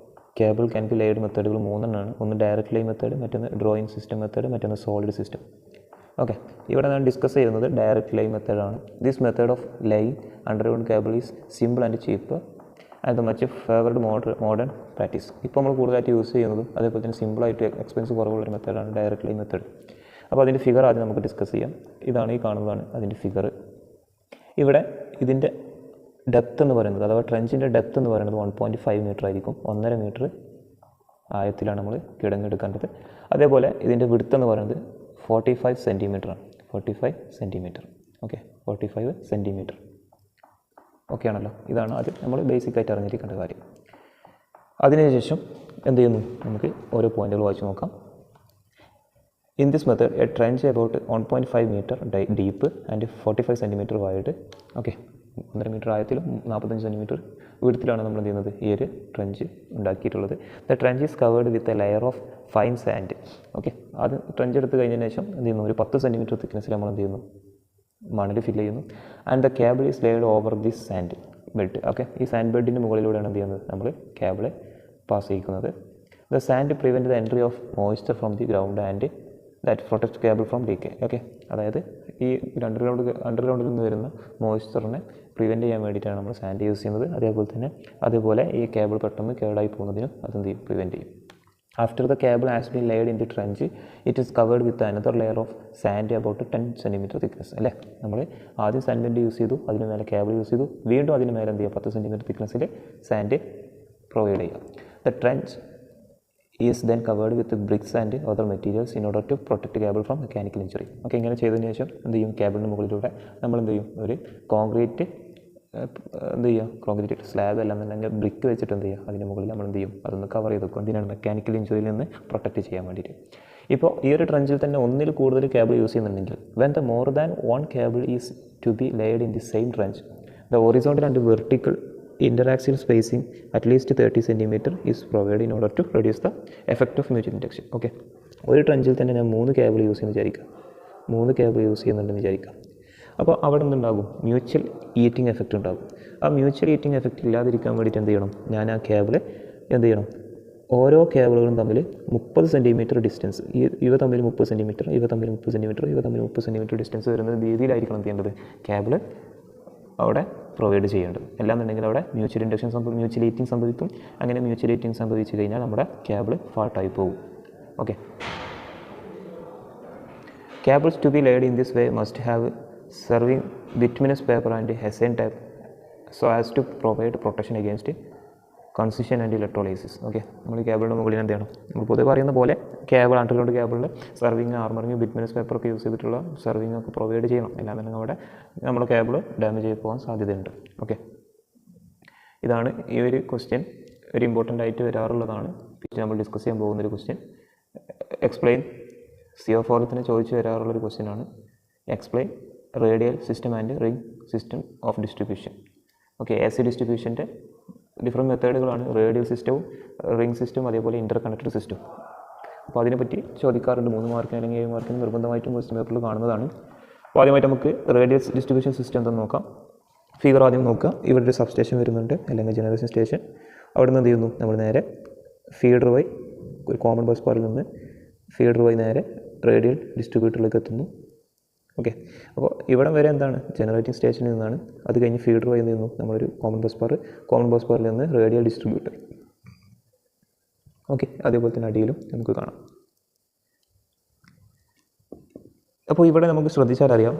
Speaker 1: കേബിൾ ക്യാൻ ബി ലൈഡ് മെത്തേഡുകൾ 3 ഒന്ന് ഡയറക്റ്റ് ലൈൻ മെത്തേഡ്, മറ്റൊന്ന് ഡ്രോയിങ് സിസ്റ്റം മെത്തേഡ്, മറ്റൊന്ന് സോളിഡ് സിസ്റ്റം. ഓക്കെ, ഇവിടെ ഞാൻ ഡിസ്കസ് ചെയ്യുന്നത് ഡയറക്റ്റ് ലൈൻ മെത്തേഡാണ്. This method of line underground cable is simple and cheap and much favoured modern practice. ഇപ്പോൾ നമ്മൾ കൂടുതലായിട്ട് യൂസ് ചെയ്യുന്നതും അതേപോലെ തന്നെ സിമ്പിളായിട്ട് എക്സ്പെൻസ് കുറവുള്ളൊരു മെത്തേഡാണ് ഡയറക്റ്റ് ലൈൻ മെത്തേഡ്. അപ്പോൾ അതിൻ്റെ ഫിഗർ ആദ്യം നമുക്ക് ഡിസ്കസ് ചെയ്യാം. ഇതാണ് ഈ കാണുന്നതാണ് അതിൻ്റെ ഫിഗർ. ഇവിടെ ഇതിൻ്റെ ഡെപ്ത് എന്ന് പറയുന്നത്, അഥവാ ട്രെഞ്ചിൻ്റെ ഡെപ്ത് എന്ന് പറയുന്നത് 1.5 മീറ്റർ ആയിരിക്കും. 1.5 മീറ്റർ ആഴത്തിലാണ് നമ്മൾ കിടങ്ങെടുക്കേണ്ടത്. അതേപോലെ ഇതിൻ്റെ വിഡ്ത്ത് എന്ന് പറയുന്നത് 45 സെൻറ്റിമീറ്ററാണ്. 45 സെൻറ്റിമീറ്റർ. Okay, 45 centimetre. ഓക്കെ ആണല്ലോ. ഇതാണ് ആദ്യം നമ്മൾ ബേസിക്കായിട്ട് അറിഞ്ഞിരിക്കേണ്ട കാര്യം. അതിനുശേഷം എന്ത് ചെയ്യുന്നു, നമുക്ക് ഓരോ പോയിന്റുകൾ വായിച്ച് നോക്കാം. In this method a trench about 1.5 metre deep and 45 centimetre wide. Okay, 1.5 metre ആഴത്തിലും 45 സെൻറ്റിമീറ്റർ വീഴത്തിലാണ് നമ്മൾ എന്ത് ചെയ്യുന്നത്, ഈ ഒരു ട്രെഞ്ച് ഉണ്ടാക്കിയിട്ടുള്ളത്. The trench is covered with a layer of fine sand. Okay, അത് ട്രെഞ്ച് എടുത്ത് കഴിഞ്ഞതിന് ശേഷം എന്ത് ചെയ്യുന്നു, ഒരു 10 സെൻറ്റിമീറ്റർ തിക്നെസ്സിൽ നമ്മൾ എന്ത് ചെയ്യുന്നു, മണൽ ഫില്ല് ചെയ്യുന്നു. And the cable is laid over this sand bed. Okay, ഈ സാൻഡ് ബെഡിൻ്റെ മുകളിലൂടെയാണ് എന്ത് ചെയ്യുന്നത്, നമ്മൾ കേബിളെ പാസ് ചെയ്യിക്കുന്നത്. The sand prevent the entry of moisture from the ground and that protect cable from leak. Okay, അതായത് ഈ അണ്ടർഗ്രൗണ്ടിൽ നിന്ന് വരുന്ന മോയ്സ്ചറിനെ പ്രിവെൻറ്റ് ചെയ്യാൻ വേണ്ടിയിട്ടാണ് നമ്മൾ സാൻഡ് യൂസ് ചെയ്യുന്നത്. അതേപോലെ ഈ കേബിൾ പെട്ടെന്ന് കേടായി പോകുന്നതിനും അതെന്ത് ചെയ്യും, പ്രിവെൻറ്റ് ചെയ്യും. After the cable has been laid in the trench, it is covered with another layer of sand about 10 cm thickness. അല്ലേ, നമ്മൾ ആദ്യം സാൻഡ് യൂസ് ചെയ്തു, അതിന് മേലെ കേബിൾ യൂസ് ചെയ്തു, വീണ്ടും അതിന് മേലെ എന്ത് ചെയ്യുക, 10 cm thickness സാൻഡ് പ്രൊവൈഡ് ചെയ്യുക. The trench is then covered with bricks and other materials in order to protect cable from mechanical injury. Okay, ഇങ്ങനെ ചെയ്തതിന് ശേഷം എന്ത് ചെയ്യും, കേബിളിന് മുകളിലൂടെ നമ്മൾ എന്ത് ചെയ്യും, ഒരു കോൺക്രീറ്റ് എന്ത് ചെയ്യുക, കോൺക്രീറ്റ് സ്ലാബ് അല്ലാന്നുണ്ടെങ്കിൽ ബ്രിക്ക് വെച്ചിട്ട് എന്ത് ചെയ്യുക, അതിന് മുകളിൽ നമ്മൾ എന്ത് ചെയ്യും, അതൊന്ന് കവർ ചെയ്ത് വെക്കും. എന്തിനാണ്, മെക്കാനിക്കൽ ഇഞ്ചുറിയിൽ നിന്ന് പ്രൊട്ടക്റ്റ് ചെയ്യാൻ വേണ്ടിയിട്ട്. ഇപ്പോൾ ഈ ഒരു ട്രെഞ്ചിൽ തന്നെ ഒന്നിൽ കൂടുതൽ കേബിൾ യൂസ് ചെയ്യുന്നുണ്ടെങ്കിൽ, when the more than one cable is to be laid in the same trench, the horizontal and vertical interaxial spacing at least 30 cm is provided in order to reduce the effect of mutual induction. Okay, ഒരു ട്രെഞ്ചിൽ തന്നെ ഞാൻ 3 cable use ചെയ്യുന്ന വിചാരിക്കാം, 3 cable use ചെയ്യുന്നുണ്ടെന്ന് വിചാരിക്കാം. അപ്പോൾ അവിടെ നിന്നുണ്ടാകും mutual eating effect ഉണ്ടാകും. ആ മ്യൂച്വൽ ഈറ്റിംഗ് എഫക്റ്റ് ഇല്ലാതിരിക്കാൻ വേണ്ടിയിട്ട് എന്ത് ചെയ്യണം, ഞാൻ ആ കേബിൾ എന്ത് ചെയ്യണം, ഓരോ കേബിളുകളും തമ്മിൽ 30 cm ഡിസ്റ്റൻസ്, ഇവ തമ്മിൽ 30 cm, ഇവ തമ്മിൽ 30 cm, ഇവ തമ്മിൽ 30 cm ഡിസ്റ്റൻസ് വരുന്ന രീതിയിലായിരിക്കണം എന്ത് ചെയ്യേണ്ടത്, കേബിൾ അവിടെ പ്രൊവൈഡ് ചെയ്യേണ്ടത്. അല്ലാന്നുണ്ടെങ്കിൽ അവിടെ മ്യൂച്വൽ ഇൻഡക്ഷൻ മ്യൂച്വൽ ഈറ്റിംഗ് സംഭവിക്കും. അങ്ങനെ മ്യൂച്വൽ ഈറ്റിംഗ് സംഭവിച്ചു കഴിഞ്ഞാൽ നമ്മുടെ കേബിൾ ഫാൾട്ടായി പോകും. Okay, cables to be laid in this way must have serving bituminous paper and hessian tape so as to provide protection against corrosion and electrolysis. Okay, നമ്മൾ കേബിളിൻ്റെ മുകളിൽ എന്ത് ചെയ്യണം, നമ്മൾ പൊതുവെ പറയുന്ന പോലെ കേബിൾ അണ്ടർഗ്രൗണ്ട് കേബിളിൽ സർവിങ് ആർമറിങ് ബിറ്റ്മിനസ് പേപ്പറൊക്കെ യൂസ് ചെയ്തിട്ടുള്ള സർവിങ് ഒക്കെ പ്രൊവൈഡ് ചെയ്യണം. അല്ലാന്നുണ്ടെങ്കിൽ അവിടെ നമ്മുടെ കേബിൾ ഡാമേജ് ആയി പോകാൻ സാധ്യതയുണ്ട്. ഓക്കെ, ഇതാണ് ഈ ഒരു ക്വസ്റ്റ്യൻ, ഒരു ഇമ്പോർട്ടൻ്റ് ആയിട്ട് വരാറുള്ളതാണ്. പിന്നെ നമ്മൾ ഡിസ്കസ് ചെയ്യാൻ പോകുന്നൊരു ക്വസ്റ്റ്യൻ. എക്സ്പ്ലെയിൻ CO4 ചോദിച്ചു വരാറുള്ളൊരു ക്വസ്റ്റ്യൻ ആണ്. Explain radial system and ring system of distribution. Okay, AC ഡിസ്ട്രിബ്യൂഷൻ്റെ ഡിഫറെൻറ്റ് മെത്തേഡുകളാണ് റേഡിയൽ സിസ്റ്റവും റിംഗ് സിസ്റ്റവും അതേപോലെ ഇൻ്റർ കണക്റ്റഡ് സിസ്റ്റം. അപ്പോൾ അതിനെപ്പറ്റി ചോദിക്കാറുണ്ട്. 3 മാർക്കിന് അല്ലെങ്കിൽ 7 മാർക്കിന് നിർബന്ധമായിട്ടും ക്വസ്റ്റ്യൻ പേപ്പറിൽ കാണുന്നതാണ്. അപ്പോൾ ആദ്യമായിട്ട് നമുക്ക് റേഡിയൽ ഡിസ്ട്രിബ്യൂഷൻ സിസ്റ്റം എന്തെന്ന് നോക്കാം. ഫിഗർ ആദ്യം നോക്കുക. ഇവിടെ ഒരു സബ് സ്റ്റേഷൻ വരുന്നുണ്ട്, അല്ലെങ്കിൽ ജനറേഷൻ സ്റ്റേഷൻ. അവിടെ നിന്ന് എന്ത് ചെയ്യുന്നു, നമ്മൾ നേരെ ഫീഡർ വഴി ഒരു കോമൺ ബസ് ബാറിൽ നിന്ന് ഫീഡർ വഴി നേരെ റേഡിയൽ ഡിസ്ട്രിബ്യൂട്ടറിലേക്ക് എത്തുന്നു. ഓക്കെ, അപ്പോൾ ഇവിടെ വരെ എന്താണ്, ജനറേറ്റിംഗ് സ്റ്റേഷനിൽ നിന്നാണ്. അത് കഴിഞ്ഞ് ഫീഡർ വഴി നിന്നു നമ്മളൊരു കോമൺ ബസ് ബാറിൽ നിന്ന് റേഡിയൽ ഡിസ്ട്രിബ്യൂട്ടർ. ഓക്കെ, അതേപോലെ തന്നെ അടിയിലും നമുക്ക് കാണാം. അപ്പോൾ ഇവിടെ നമുക്ക് ശ്രദ്ധിച്ചാൽ അറിയാം,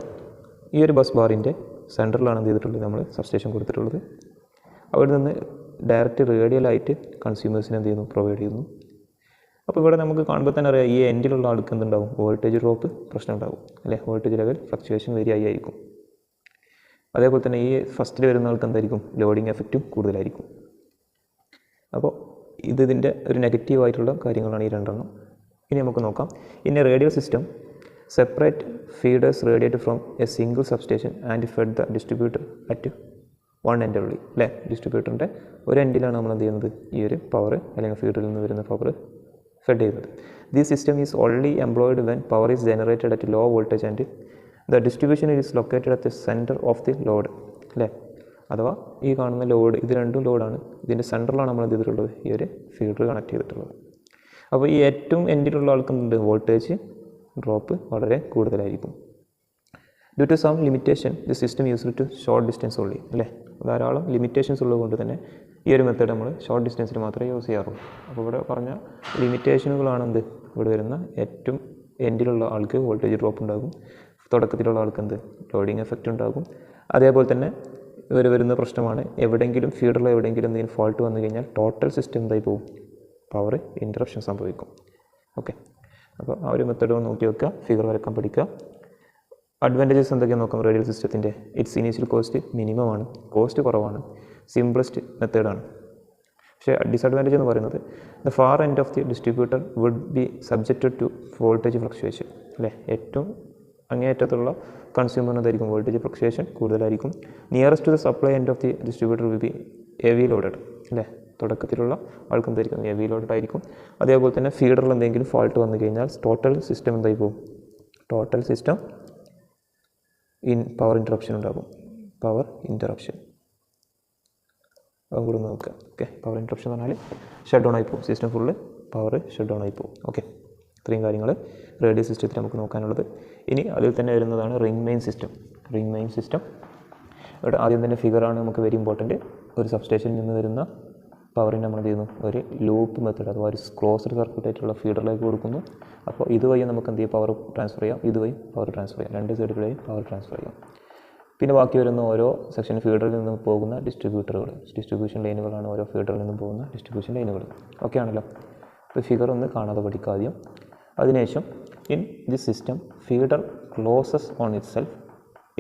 Speaker 1: ഈ ഒരു ബസ് ബാറിൻ്റെ സെൻറ്ററിലാണ് എന്ത് ചെയ്തിട്ടുള്ളത്, നമ്മൾ സബ്സ്റ്റേഷൻ കൊടുത്തിട്ടുള്ളത്. അവിടെ നിന്ന് ഡയറക്റ്റ് റേഡിയലായിട്ട് കൺസ്യൂമേഴ്സിന് എന്ത് ചെയ്യുന്നു, പ്രൊവൈഡ് ചെയ്യുന്നു. അപ്പോൾ ഇവിടെ നമുക്ക് കാണുമ്പോൾ തന്നെ അറിയാം, ഈ എൻഡിലുള്ള ആൾക്ക് എന്തുണ്ടാവും, വോൾട്ടേജ് ഡ്രോപ്പ് പ്രശ്നം ഉണ്ടാവും, അല്ലേ, voltage level fluctuation very high ആയിരിക്കും. അതേപോലെ തന്നെ ഈ ഫസ്റ്റിൽ വരുന്ന ആൾക്ക് എന്തായിരിക്കും, ലോഡിങ് എഫക്റ്റും കൂടുതലായിരിക്കും. അപ്പോൾ ഇതിൻ്റെ ഒരു നെഗറ്റീവായിട്ടുള്ള കാര്യങ്ങളാണ് ഈ രണ്ടെണ്ണം. ഇനി നമുക്ക് നോക്കാം. In A radio system separate feeders radiate from A single substation and fed the distributor at one end ഉള്ളി, അല്ലേ. ഡിസ്ട്രിബ്യൂട്ടറിൻ്റെ ഒരു എൻഡിലാണ് നമ്മൾ എന്ത് ചെയ്യുന്നത്, ഈ ഒരു പവർ അല്ലെങ്കിൽ ഫീഡറിൽ നിന്ന് വരുന്ന പവർ ഫെഡ് ചെയ്യുന്നത്. This system is only employed when power is generated at low voltage and the distribution is located at the centre of the load, അല്ലേ. അഥവാ ഈ കാണുന്ന ലോഡ്, ഇത് രണ്ടും ലോഡാണ്, ഇതിൻ്റെ സെൻറ്ററിലാണ് നമ്മൾ എന്ത് ചെയ്തിട്ടുള്ളത്, ഈ ഒരു ഫീഡർ കണക്ട് ചെയ്തിട്ടുള്ളത്. അപ്പോൾ ഈ ഏറ്റവും എൻഡിലുള്ള ആൾക്കുണ്ട് വോൾട്ടേജ് ഡ്രോപ്പ് വളരെ കൂടുതലായിരിക്കും. Due to some limitation the system used to short distance only, അല്ലേ. ധാരാളം ലിമിറ്റേഷൻസ് ഉള്ളതുകൊണ്ട് തന്നെ ഈ ഒരു മെത്തേഡ് നമ്മൾ ഷോർട്ട് ഡിസ്റ്റൻസിൽ മാത്രമേ യൂസ് ചെയ്യാറുള്ളൂ. അപ്പോൾ ഇവിടെ പറഞ്ഞ ലിമിറ്റേഷനുകളാണ് എന്ത്, ഇവിടെ വരുന്ന ഏറ്റവും എൻഡിലുള്ള ആൾക്ക് വോൾട്ടേജ് ഡ്രോപ്പ് ഉണ്ടാകും, തുടക്കത്തിലുള്ള ആൾക്ക് എന്ത്, ലോഡിങ് എഫക്റ്റ് ഉണ്ടാകും. അതേപോലെ തന്നെ ഇവർ വരുന്ന പ്രശ്നമാണ്, എവിടെയെങ്കിലും ഫീഡറിൽ എവിടെയെങ്കിലും എന്തെങ്കിലും ഫോൾട്ട് വന്നു കഴിഞ്ഞാൽ ടോട്ടൽ സിസ്റ്റം എന്തായി പോകും, പവർ ഇൻറ്ററപ്ഷൻ സംഭവിക്കും. ഓക്കെ, അപ്പോൾ ആ ഒരു മെത്തേഡ് നോക്കി വെക്കുക, ഫിഗർ വരക്കാൻ പഠിക്കുക. അഡ്വാൻറ്റേജസ് എന്തൊക്കെയാണ് നോക്കാം. റേഡിയൽ സിസ്റ്റത്തിൻ്റെ ഇറ്റ്സ് ഇനീഷ്യൽ കോസ്റ്റ് മിനിമം ആണ്, കോസ്റ്റ് കുറവാണ്, സിംപ്ലസ്റ്റ് മെത്തേഡാണ്. പക്ഷേ ഡിസഡ്വാൻറ്റേജ് എന്ന് പറയുന്നത് the far end of the distributor would be subjected to voltage fluctuation, അല്ലേ. ഏറ്റവും അങ്ങേയറ്റത്തുള്ള കൺസ്യൂമറിന് എന്തായിരിക്കും, വോൾട്ടേജ് ഫ്ലക്ച്വേഷൻ കൂടുതലായിരിക്കും. Nearest to the supply end of the distributor will be heavy loaded, അല്ലേ. തുടക്കത്തിലുള്ള ആൾക്ക് എന്തായിരിക്കും, ഹെവി ലോഡഡ് ആയിരിക്കും. അതേപോലെ തന്നെ ഫീഡറിൽ എന്തെങ്കിലും ഫാൾട്ട് വന്നു കഴിഞ്ഞാൽ ടോട്ടൽ സിസ്റ്റം എന്തായി പോകും, ടോട്ടൽ സിസ്റ്റം പവർ ഇൻറ്ററപ്ഷൻ ഉണ്ടാകും, പവർ ഇൻറ്ററപ്ഷൻ. അതും കൂടെ നോക്കുക. ഓക്കെ, പവർ ഇൻറ്ററപ്ഷൻ എന്ന് പറഞ്ഞാൽ ഷട്ട് ഡൗൺ ആയി പോകും, system full power shut down ആയി പോകും. ഓക്കെ, ഇത്രയും കാര്യങ്ങൾ റേഡിയോ സിസ്റ്റത്തിൽ നമുക്ക് നോക്കാനുള്ളത്. ഇനി അതിൽ തന്നെ വരുന്നതാണ് ring main system. Ring main system ഇവിടെ ആദ്യം തന്നെ ഫിഗറാണ് നമുക്ക് വെരി ഇമ്പോർട്ടൻറ്റ്. ഒരു സബ്സ്റ്റേഷനിൽ നിന്ന് വരുന്ന പവറിന് നമ്മൾ എന്ത് ചെയ്യുന്നു, ഒരു ലൂപ്പ് മെത്തേഡ് അഥവാ ഒരു ക്ലോസ്ഡ് സർക്യൂട്ട് ആയിട്ടുള്ള ഫീഡറിലേക്ക് കൊടുക്കുന്നു. അപ്പോൾ ഇതുവഴി നമുക്ക് എന്ത് ചെയ്യും, പവർ ട്രാൻസ്ഫർ ചെയ്യാം, ഇതുവഴി പവർ ട്രാൻസ്ഫർ ചെയ്യാം, രണ്ട് സൈഡിലൂടെയും പവർ ട്രാൻസ്ഫർ ചെയ്യാം. പിന്നെ ബാക്കി വരുന്ന ഓരോ സെക്ഷൻ ഫീഡറിൽ നിന്നും പോകുന്ന ഡിസ്ട്രിബ്യൂഷൻ ലൈനുകളാണ് ഓരോ ഫീഡറിൽ നിന്നും പോകുന്ന ഡിസ്ട്രിബ്യൂഷൻ ലൈനുകൾ. ഓക്കെ ആണല്ലോ. അപ്പോൾ ഫിഗർ ഒന്ന് കാണാതെ പഠിക്കുക ആദ്യം. അതിനുശേഷം in this system feeder closes on itself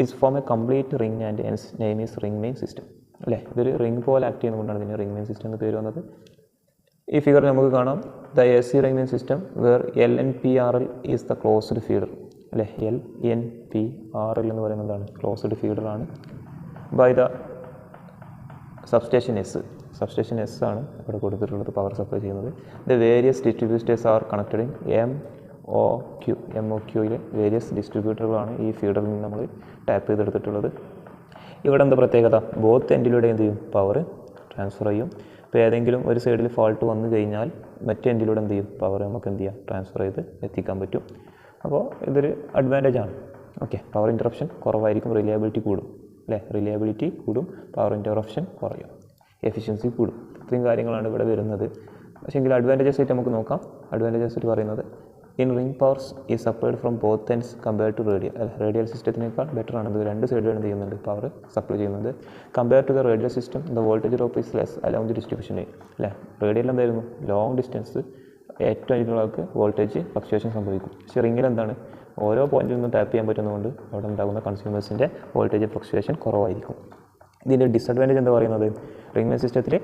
Speaker 1: its form a complete ring and hence name is ring main system. അല്ലേ, ഇതൊരു റിംഗ് പോലെ ആക്ട് ചെയ്യുന്നതുകൊണ്ടാണ് ഇതിന് റിംഗ് മെയിൻ സിസ്റ്റം എന്ന് പേര് വന്നത്. ഈ ഫിഗർ നമുക്ക് കാണാം, the A C ring main system where LNPRL is the closed feeder. അല്ലേ, LNPRL എന്ന് പറയുന്നതാണ് ക്ലോസ്ഡ് ഫീഡറാണ്. ബൈ ദ സബ്സ്റ്റേഷൻ എസ് ആണ് ഇവിടെ കൊടുത്തിട്ടുള്ളത് പവർ സപ്ലൈ ചെയ്യുന്നത്. The various distributors are connected in MOQയിലെ വേരിയസ് ഡിസ്ട്രിബ്യൂട്ടറുകളാണ് ഈ ഫീഡറിൽ നിന്ന് നമ്മൾ ടാപ്പ് ചെയ്തെടുത്തിട്ടുള്ളത്. ഇവിടെ എന്താ പ്രത്യേകത, ബോത്ത് എൻഡിലൂടെ എന്ത് ചെയ്യും, പവർ ട്രാൻസ്ഫർ ചെയ്യും. ഇപ്പോൾ ഏതെങ്കിലും ഒരു സൈഡിൽ ഫാൾട്ട് വന്നു കഴിഞ്ഞാൽ മറ്റേ എൻഡിലൂടെ എന്ത് ചെയ്യും, പവർ നമുക്ക് എന്ത് ചെയ്യാം, ട്രാൻസ്ഫർ ചെയ്ത് എത്തിക്കാൻ പറ്റും. അപ്പോൾ ഇതൊരു അഡ്വാൻറ്റേജ് ആണ്. ഓക്കെ, പവർ ഇൻറ്ററപ്ഷൻ കുറവായിരിക്കും, റിലയബിലിറ്റി കൂടും. അല്ലേ, റിലയബിലിറ്റി കൂടും, പവർ ഇൻറ്ററപ്ഷൻ കുറയും, എഫിഷ്യൻസി കൂടും. ഇത്രയും കാര്യങ്ങളാണ് ഇവിടെ വരുന്നത്. പക്ഷേ എങ്കിൽ അഡ്വാൻറ്റേജസ് ആയിട്ട് നമുക്ക് നോക്കാം. അഡ്വാൻറ്റേജസ് ആയിട്ട് പറയുന്നത് ഇൻ റിംഗ് പവർസ് ഈ supplied from both ends compare to radial സിസ്റ്റത്തിനേക്കാൾ ബെറ്റർ ആണ്. ഇത് രണ്ട് സൈഡിലും എന്ത് ചെയ്യുന്നുണ്ട്, പവർ സപ്ലൈ ചെയ്യുന്നത്. Compare to the radial system the voltage drop is less along the distribution. അല്ലേ, റേഡിയൽ എന്തായിരുന്നു, ലോങ് ഡിസ്റ്റൻസ് ഏറ്റവും അരികുകൾക്ക് വോൾട്ടേജ് ഫ്ലക്ച്വേഷൻ സംഭവിക്കും. പക്ഷേ റിംഗിൽ എന്താണ്, ഓരോ പോയിന്റിൽ നിന്നും ടാപ്പ് ചെയ്യാൻ പറ്റുന്നതുകൊണ്ട് അവിടെ ഉണ്ടാകുന്ന കൺസ്യൂമേഴ്സിൻ്റെ വോൾട്ടേജ് ഫ്ലക്ച്വേഷൻ കുറവായിരിക്കും. ഇതിൻ്റെ ഡിസഡ്വാൻറ്റേജ് എന്താ പറയുന്നത്, റിംഗ് മെയിൻ സിസ്റ്റത്തിൽ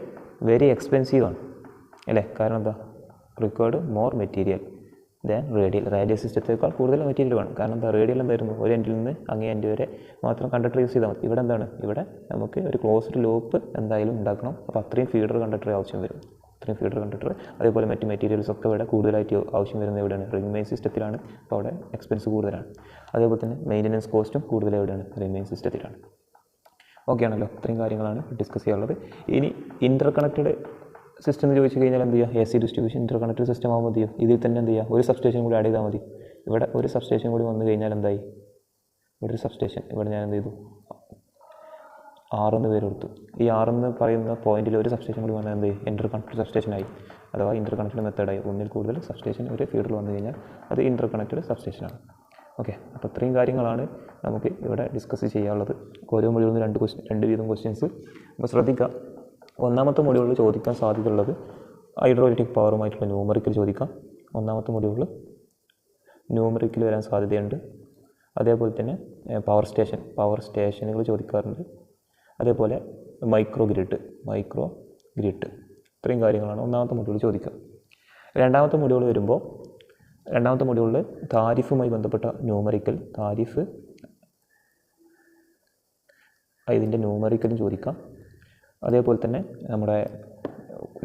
Speaker 1: വെരി എക്സ്പെൻസീവ് ആണ്. അല്ലേ, കാരണം എന്താ, required more material than radial സിസ്റ്റത്തേക്കാൾ കൂടുതൽ മെറ്റീരിയൽ വേണം. കാരണം എന്താ, റേഡിയൽ എന്തായിരുന്നു, ഒരു എൻഡിൽ നിന്ന് അങ്ങേ എൻഡ് വരെ മാത്രം കണ്ടക്ടർ യൂസ് ചെയ്താൽ മതി. ഇവിടെ എന്താണ്, ഇവിടെ നമുക്ക് ഒരു ക്ലോസ്ഡ് ലൂപ്പ് എന്തായാലും ഉണ്ടാക്കണം. അപ്പോൾ അത്രയും ഫീഡർ കണ്ടക്ടർ ആവശ്യം വരും, അത്രയും ഫീഡർ കണ്ടക്ടർ. അതേപോലെ മറ്റ് മെറ്റീരിയൽസ് ഒക്കെ ഇവിടെ കൂടുതലായിട്ട് ആവശ്യം വരുന്നത് എവിടെയാണ്, റിംഗ് മെയിൻ സിസ്റ്റത്തിലാണ്. അപ്പോൾ അവിടെ എക്സ്പെൻസ് കൂടുതലാണ്. അതേപോലെ തന്നെ മെയിൻ്റനൻസ് കോസ്റ്റും കൂടുതൽ എവിടെയാണ്, റിംഗ് മെയിൻ സിസ്റ്റത്തിലാണ്. ഓക്കെ ആണല്ലോ, ഇത്രയും കാര്യങ്ങളാണ് ഡിസ്കസ് ചെയ്യാനുള്ളത്. ഇനി ഇൻ്റർ കണക്റ്റഡ് സിസ്റ്റം എന്ന് ചോദിച്ചു കഴിഞ്ഞാൽ എന്ത് ചെയ്യുക, AC ഡിസ്ട്രിബ്യൂഷൻ ഇൻ്റർ കണക്റ്റഡ് സിസ്റ്റം ആകുമ്പോൾ എന്ത് ചെയ്യും, ഇതിൽ തന്നെ എന്ത് ചെയ്യുക, ഒരു സബ്സ്റ്റേഷൻ കൂടി ആഡ് ചെയ്താൽ മതി. ഇവിടെ ഒരു സബ്സ്റ്റേഷൻ കൂടി വന്നു കഴിഞ്ഞാൽ എന്തായി, ഇവിടെ ഒരു സബ്സ്റ്റേഷൻ, ഇവിടെ ഞാൻ എന്ത് ചെയ്തു, 6 എന്ന് പേര് കൊടുത്തു. ഈ 6 എന്ന് പറയുന്ന പോയിന്റിൽ ഒരു സബ്സ്റ്റേഷൻ കൂടി വന്നാൽ എന്ത് ചെയ്യും, ഇൻ്റർ കണക്റ്റഡ് സബ്സ്റ്റേഷനായി, അഥവാ ഇൻ്റർ കണക്റ്റഡ് മെത്തേഡായി. ഒന്നിൽ കൂടുതൽ സബ്സ്റ്റേഷൻ ഒരു ഫീഡറിൽ വന്നു കഴിഞ്ഞാൽ അത് ഇൻ്റർ കണക്റ്റഡ് സബ്സ്റ്റേഷനാണ്. ഓക്കെ, അപ്പോൾ ഇത്രയും കാര്യങ്ങളാണ് നമുക്ക് ഇവിടെ ഡിസ്കസ് ചെയ്യാനുള്ളത്. ഓരോ മൊഡ്യൂളിൽ നിന്ന് രണ്ട് വീതം ക്വസ്റ്റ്യൻസ്. അപ്പോൾ ശ്രദ്ധിക്കുക, ഒന്നാമത്തെ മൊഡ്യൂളിൽ ചോദിക്കാൻ സാധ്യതയുള്ളത് ഹൈഡ്രോലിറ്റിക് പവറുമായിട്ടുള്ള ന്യൂമറിക്കൽ ചോദിക്കാം. ഒന്നാമത്തെ മൊഡ്യൂളിൽ ന്യൂമറിക്കൽ വരാൻ സാധ്യതയുണ്ട്. അതേപോലെ തന്നെ പവർ സ്റ്റേഷനുകൾ ചോദിക്കാറുണ്ട്. അതേപോലെ മൈക്രോ ഗ്രിഡ് ഇത്രയും കാര്യങ്ങളാണ് ഒന്നാമത്തെ മൊഡ്യൂളിൽ ചോദിക്കുക. രണ്ടാമത്തെ മൊഡ്യൂൾ വരുമ്പോൾ രണ്ടാമത്തെ മൊഡ്യൂളിൽ താരിഫുമായി ബന്ധപ്പെട്ട ന്യൂമറിക്കൽ, ഇതിൻ്റെ ന്യൂമറിക്കലും ചോദിക്കാം. അതേപോലെ തന്നെ നമ്മുടെ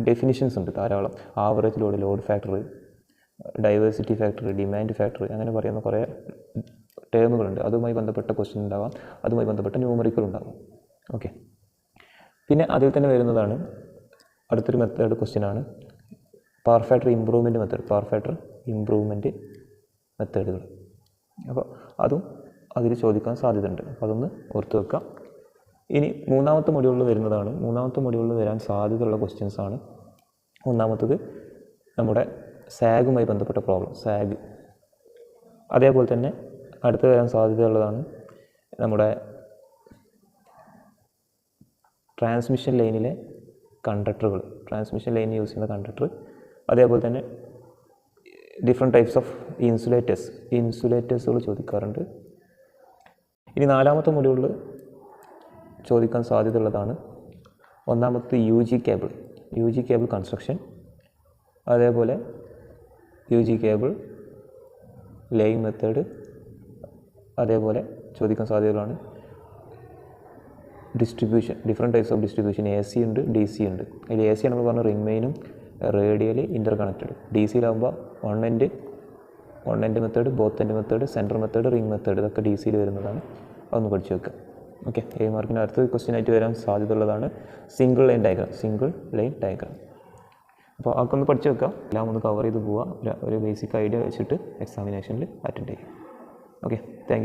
Speaker 1: ഡെഫിനിഷൻസ് ഉണ്ട് ധാരാളം. Average load factor, diversity factor, demand factor, അങ്ങനെ പറയുന്ന കുറേ ടേമുകളുണ്ട്. അതുമായി ബന്ധപ്പെട്ട ക്വസ്റ്റ്യൻ ഉണ്ടാവാം, അതുമായി ബന്ധപ്പെട്ട ന്യൂമറിക്കൽ ഉണ്ടാകും. ഓക്കെ, പിന്നെ അതിൽ തന്നെ വരുന്നതാണ് അടുത്തൊരു മെത്തേഡ് ക്വസ്റ്റ്യനാണ് പവർ ഫാക്ടർ ഇമ്പ്രൂവ്മെൻറ്റ് മെത്തേഡുകൾ. അപ്പോൾ അതും അതിൽ ചോദിക്കാൻ സാധ്യതയുണ്ട്. അപ്പോൾ അതൊന്ന് ഓർത്ത് വെക്കാം. ഇനി മൂന്നാമത്തെ മൊഡ്യൂളിൽ വരാൻ സാധ്യതയുള്ള ക്വസ്റ്റ്യൻസാണ്. ഒന്നാമത്തത് നമ്മുടെ സാഗുമായി ബന്ധപ്പെട്ട പ്രോബ്ലം, അതേപോലെ തന്നെ അടുത്ത് വരാൻ സാധ്യതയുള്ളതാണ് നമ്മുടെ ട്രാൻസ്മിഷൻ ലൈനിലെ കണ്ടക്ടറുകൾ, ട്രാൻസ്മിഷൻ ലൈനിൽ യൂസ് ചെയ്യുന്ന കണ്ടക്ടർ. അതേപോലെ തന്നെ ഡിഫറെൻറ്റ് ടൈപ്സ് ഓഫ് ഇൻസുലേറ്റേഴ്സുകൾ ചോദിക്കാറുണ്ട്. ഇനി നാലാമത്തെ മൊഡ്യൂളിൽ ചോദിക്കാൻ സാധ്യതയുള്ളതാണ് ഒന്നാമത്തെ UG കേബിൾ കൺസ്ട്രക്ഷൻ, അതേപോലെ UG കേബിൾ ലേയിങ് മെത്തേഡ്. അതേപോലെ ചോദിക്കാൻ സാധ്യതകളാണ് distribution, different types of distribution. AC ഉണ്ട്, DC ഉണ്ട്. അതിൽ AC നമ്മൾ പറഞ്ഞ റിംഗ് മെയിനും റേഡിയൽ ഇൻ്റർ കണക്റ്റഡ്. DCയിലാകുമ്പോൾ one end method, both end method, centre method, ring method, ഇതൊക്കെ DCയിൽ വരുന്നതാണ്. അതൊന്ന് പഠിച്ചു വെക്കുക. ഓക്കെ, A മാർക്കിന് അടുത്ത ക്വസ്റ്റ്യൻ ആയിട്ട് വരാൻ സാധ്യതയുള്ളതാണ് സിംഗിൾ ലൈൻ ഡയഗ്രാം. അപ്പോൾ അതൊക്കെ ഒന്ന് പഠിച്ചു വെക്കുക. എല്ലാം ഒന്ന് കവർ ചെയ്ത് പോവുക. ഒരു ബേസിക് ഐഡിയ വെച്ചിട്ട് എക്സാമിനേഷനിൽ അറ്റൻഡ് ചെയ്യുക. Okay, thank you.